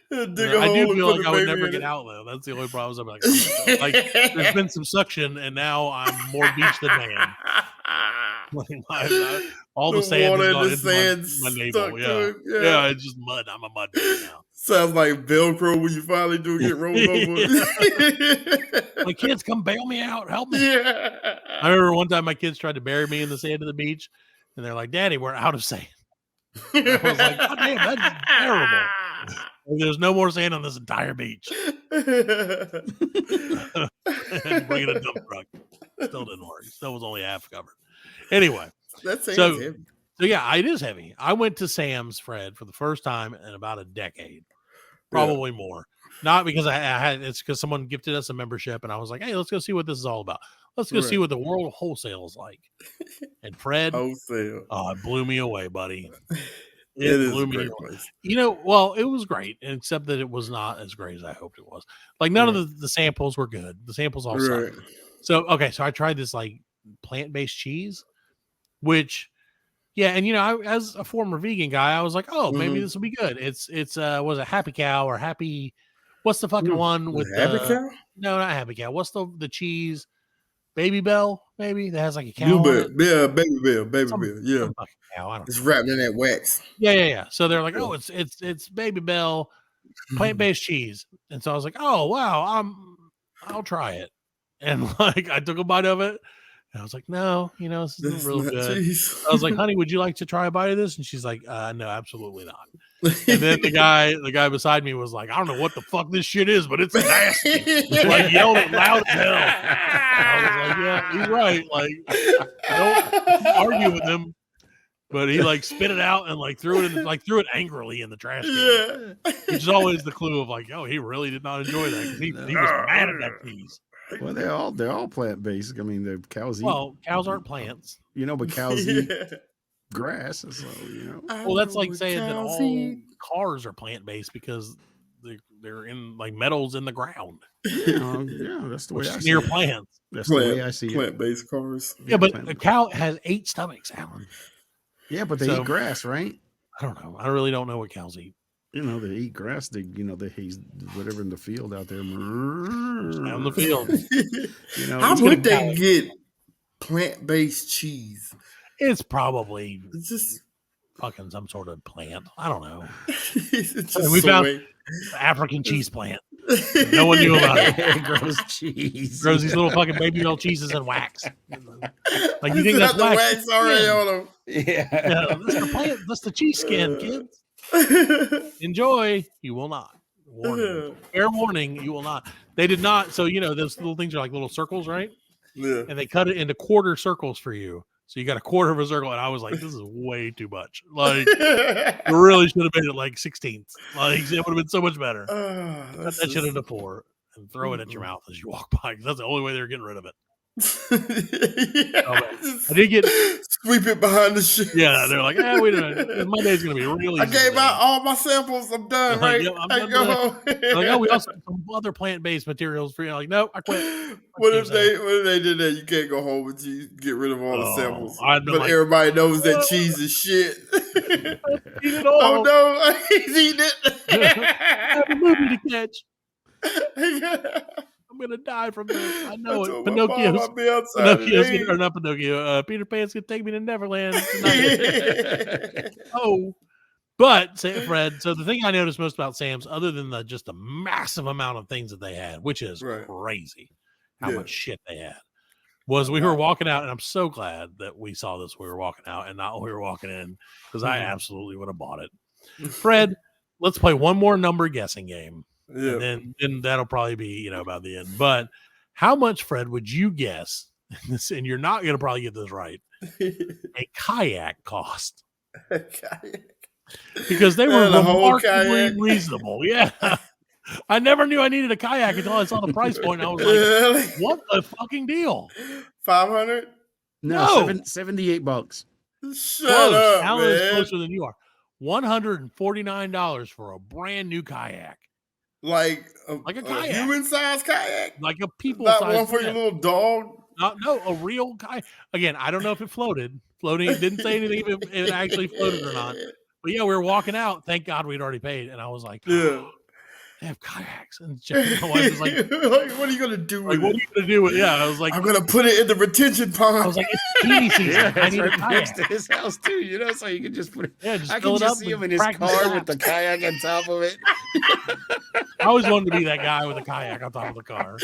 Dig a I hole do and feel put like a I would baby never in get it. out though. That's the only problem. I'm like there's been some suction, and now I'm more beach than man. Like, all the The sand water is and gone the into sand my stuck navel. to Yeah. it, yeah, yeah. it's just mud. I'm a mud baby now. Sounds like Velcro when you finally do get rolled over. My kids, come bail me out. Help me. Yeah. I remember one time my kids tried to bury me in the sand of the beach, and they're like, "Daddy, we're out of sand." I was like, "God damn, that's terrible. There's no more sand on this entire beach." And bring in a dump truck. Still didn't work. Still was only half covered. Anyway, That sounds So- heavy. so yeah, it is heavy. I went to Sam's, Fred, for the first time in about a decade, probably more. Not because I had it's because someone gifted us a membership, and I was like, "Hey, let's go see what this is all about. Let's go see Right. what the world of wholesale is like." And Fred, Wholesale. it blew me away, buddy. It is blew a me great away. place. You know, well, it was great, except that it was not as great as I hoped it was. Like none of the samples were good. The samples all Right. sucked. So okay, so I tried this like plant-based cheese, which yeah, and you know, as a former vegan guy, I was like, oh, maybe Mhm. this will be good. It's was it Happy Cow or Happy? What's the fucking Ooh, one with Happy the, Cow? No, not Happy Cow. What's the cheese? Baby Bell, maybe that has like a cow. on Bluebell. it. Yeah, Baby Bell. Some- Yeah. some fucking cow. I don't It's wrapped in that wax. Yeah. So they're like, oh, it's Baby Bell plant-based cheese, and so I was like, oh wow, I'll try it, and like I took a bite of it, and I was like, no, you know, this isn't That's real not good. cheese. I was like, honey, would you like to try a bite of this? And she's like, no, absolutely not. And then the guy beside me was like, I don't know what the fuck this shit is, but it's nasty. He, like yelled it loud as hell. And I was like, yeah, he's right. Like, don't argue with him. But he like spit it out and like threw it angrily in the trash can, Yeah. which is always the clue of like, oh, he really did not enjoy that because he was mad at that cheese. Well, they're all plant based. I mean, the cows eat, Well, cows aren't plants. you know, but cows eat Yeah. grass, so you know. Well, that's like saying that all cars are plant based because they're in like metals in the ground. Yeah, that's the way Which I is see near it. plants. That's the way I see it. Plant-based cars. Yeah, but plant- a cow has 8 stomachs, Alan. Yeah, but they So- eat grass, right? I don't know. I really don't know what cows eat. You know, they eat grass. They haze whatever in the field out there. Out in the field. You know, How it's would gonna- they get plant-based cheese? It's probably It's just fucking some sort of plant. I don't know. it's just And we soy. found- African cheese plant. No one knew about it. it grows cheese. Grows these little fucking baby milk cheeses in wax. Like you It's think that's got the wax? wax already Yeah. on them. Yeah. Yeah, that's the plant. That's the cheese skin, kids. Enjoy. You will not. Warning. Fair warning. You will not. They did not. So those little things are like little circles, right? Yeah. And they cut it into quarter circles for you. So you got a quarter of a circle, and I was like, "This is way too much. Like, we really should have made it like 16ths. Like, it would have been so much better. Cut That's that shit just- into 4 and throw it at your mouth as you walk by. 'Cause that's the only way they're getting rid of it. Yeah, Oh, man. just I did get. sweep it behind the shit. Yeah, they're like, wait a minute. Monday's gonna be really. I gave out all my samples. I'm done, Like, right? yeah, I'm I done go with home. Like, oh, we also have some other plant-based materials for you. Like, no, I quit. What if they did that? You can't go home with cheese. Get rid of all the Oh, samples. I'd be But like, everybody knows that cheese is shit. Eat it Oh all. no, he's eating I have a it. movie to catch. I'm gonna die from this. I know it. Pinocchio's. Pinocchio's or not Pinocchio. Peter Pan's gonna take me to Neverland tonight. Oh, but say Fred. So the thing I noticed most about Sam's, other than just the massive amount of things that they had, which is Right. crazy, how Yeah. much shit they had, was we were walking out, and I'm so glad that we saw this. We were walking out, and not when we were walking in, because I absolutely would have bought it. Fred, let's play one more number guessing game. Yeah. And then that'll probably be about the end. But how much, Fred, would you guess? And you're not going to probably get this right. A kayak cost, because they were Man, a whole remarkably kayak? reasonable. Yeah, I never knew I needed a kayak until I saw the price point. And I was like, "What a fucking deal!" 500? No. $78. Shut Close. up, Alan is man. closer than you are. $149 for a brand new kayak, Like a kayak. human-sized kayak? like a people Not size. one for your little dog? No, a real kayak. Again, I don't know if it floated. Floating, it didn't say anything if it actually floated or not. But yeah, we were walking out. Thank God we'd already paid. And I was like, Yeah. they have kayaks. And my wife was like, what are you gonna do with what are it? you going to do with it? Yeah, I was like, I'm gonna put it in the retention pond. I was like, it's bikini season. Yeah, I that's need a right next kayak. to his house too. You know, so you can just put it. Yeah, just I fill can it up just see him and in his practice car laps. with the kayak on top of it. I always wanted to be that guy with a kayak on top of the car.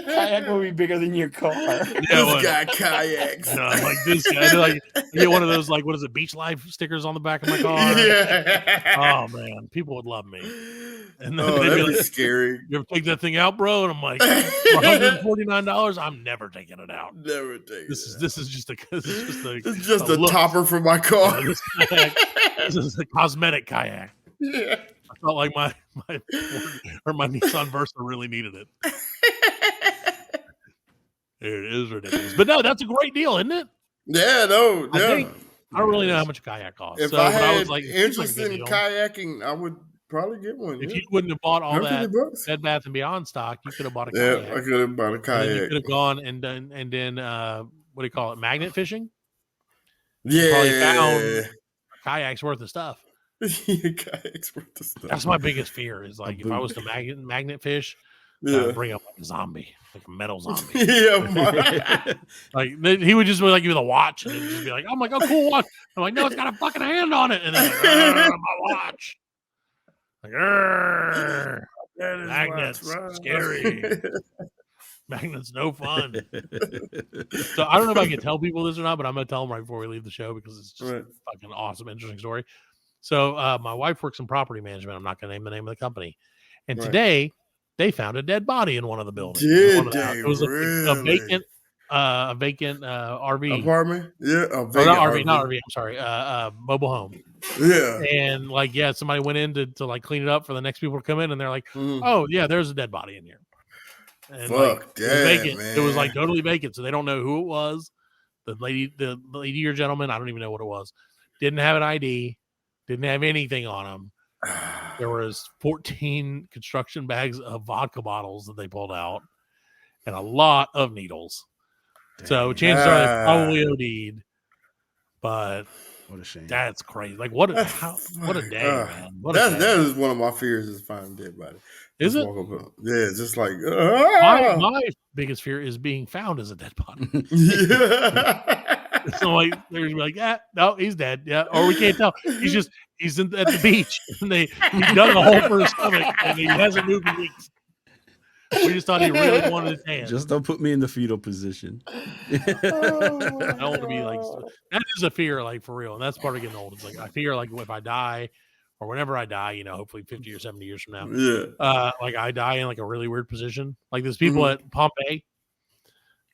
Kayak will be bigger than your car. Yeah, This what? guy kayaks. No, like this guy. Like, you get one of those, like, what is it, Beach Life stickers on the back of my car. Yeah. Oh, man. People would love me. And then Oh, they'd be that'd be like, scary. you ever take that thing out, bro? And I'm like, for $149, I'm never taking it out. Never take This it. is just a It's just a look. topper for my car. This is a cosmetic kayak. Yeah. I felt like my Nissan Versa really needed it. It is ridiculous, but no, that's a great deal, isn't it? Yeah, no, I yeah. think- I don't really know how much a kayak costs. If So, I but had was like, it seems like a interest good in deal. kayaking, I would probably get one. If yeah. you wouldn't have bought all that $150. Bed Bath and Beyond stock, you could have bought a Yeah, kayak. I could have bought a And then you kayak. could have gone and done what do you call it? Magnet fishing. probably found- Yeah. Kayak's worth of stuff. Kayaks worth the stuff. That's my biggest fear. Is like if I boot. was to magnet fish, Yeah. bring up like a zombie, like a metal zombie. Yeah, my- Like he would just be like give me the watch and it'd just be like, I'm like, oh cool watch. I'm like, no, it's got a fucking hand on it, and then like, my watch. Like, "Arr, That is magnets, right. scary. Magnets, no fun. So I don't know if I can tell people this or not, but I'm gonna tell them right before we leave the show because it's just Right. a fucking awesome, interesting story. So my wife works in property management. I'm not gonna name the name of the company. And Right. today they found a dead body in one of the buildings. Did One of the- they It was a really? vacant RV. Apartment? Yeah, a Or vacant not RV, not RV. I'm sorry. Mobile home. Yeah. And like, yeah, somebody went in to like clean it up for the next people to come in, and they're like, Mhm. "Oh yeah, there's a dead body in here." And Fuck like, it was that, vacant. It was man. like totally vacant, so they don't know who it was. The lady or gentleman, I don't even know what it was. Didn't have an ID. Didn't have anything on him. there was 14 construction bags of vodka bottles that they pulled out and a lot of needles. So chances are they probably OD'd, but What a shame. that's crazy. Like what a day, man. What a That day. is one of my fears is finding dead body. Is Just it? walk up, yeah, just like My biggest fear is being found as a dead body. yeah. So like they're gonna be like, yeah, no, he's dead. Yeah, or we can't tell. He's at the beach and he dug a hole for his stomach and he hasn't moved in weeks. We just thought he really wanted his hand. Just don't put me in the fetal position. I don't want to be like that is a fear, like for real, and that's part of getting old. It's like I fear like if I die or whenever I die, hopefully 50 or 70 years from now, Yeah. like I die in like a really weird position. Like there's people at Pompeii.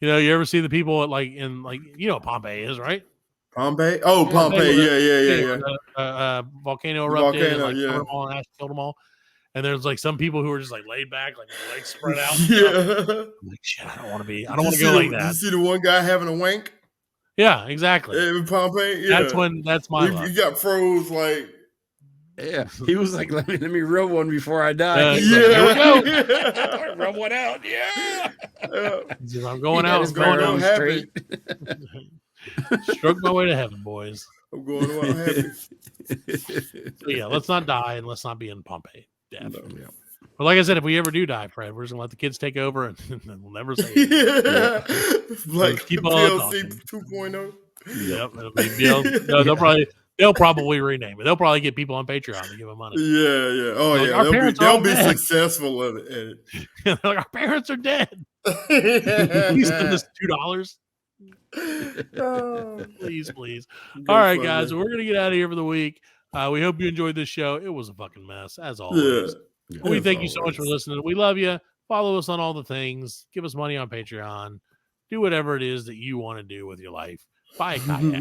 You ever see the people at like in like what Pompeii is, right? Pompeii? Oh, Pompeii. Yeah. Volcano erupted, Volcano, like yeah. covered them all and ash killed them all. And there's like some people who are just like laid back, like their legs spread out. Yeah. I'm like, shit, I don't want to go like that. You see the one guy having a wank Yeah, exactly. in Pompeii? Yeah. That's my luck. You got froze like Yeah. He was like, let me rub one before I die. Yeah. He's like, Here we go. "Yeah." Rub one out. Yeah. He says, I'm going He had out. his I'm going barrel out. straight. Stroke my way to heaven, boys. I'm going out happy. So yeah, let's not die and let's not be in Pompeii. Death. Yeah. But like I said, if we ever do die, Fred, we're just gonna let the kids take over and then we'll never say it. Yeah. Like Keep on PLC talking. 2.0. Yep, it'll be no, they'll probably rename it. They'll probably get people on Patreon to give them money. Yeah. Oh, Like, yeah. our parents are They'll all be dead. successful at it. Like, our parents are dead. Please send us $2. Please. All right, guys, we're gonna get out of here for the week. We hope you enjoyed this show. It was a fucking mess, as always. Yeah. We As thank you so much for always. listening. We love you. Follow us on all the things. Give us money on Patreon. Do whatever it is that you want to do with your life. Buy a kayak.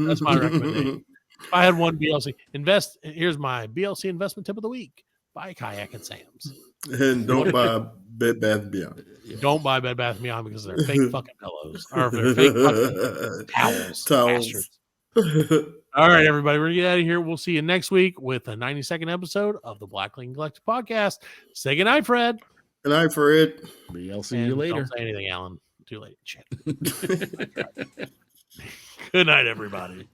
That's my recommendation. If I had one BLC, invest. Here's my BLC investment tip of the week. Buy a kayak at Sam's. And don't buy Bed Bath & Beyond. Don't buy Bed Bath & Beyond because they're fake fucking pillows. Or they're fake fucking towels. Bastards. All right, everybody, we're going to get out of here. We'll see you next week with a 92nd episode of the Blackling Collective Podcast. Say goodnight, Fred. Good night, Fred. I'll see And you later. Don't say anything, Alan. Too late. Shit. Good night, everybody.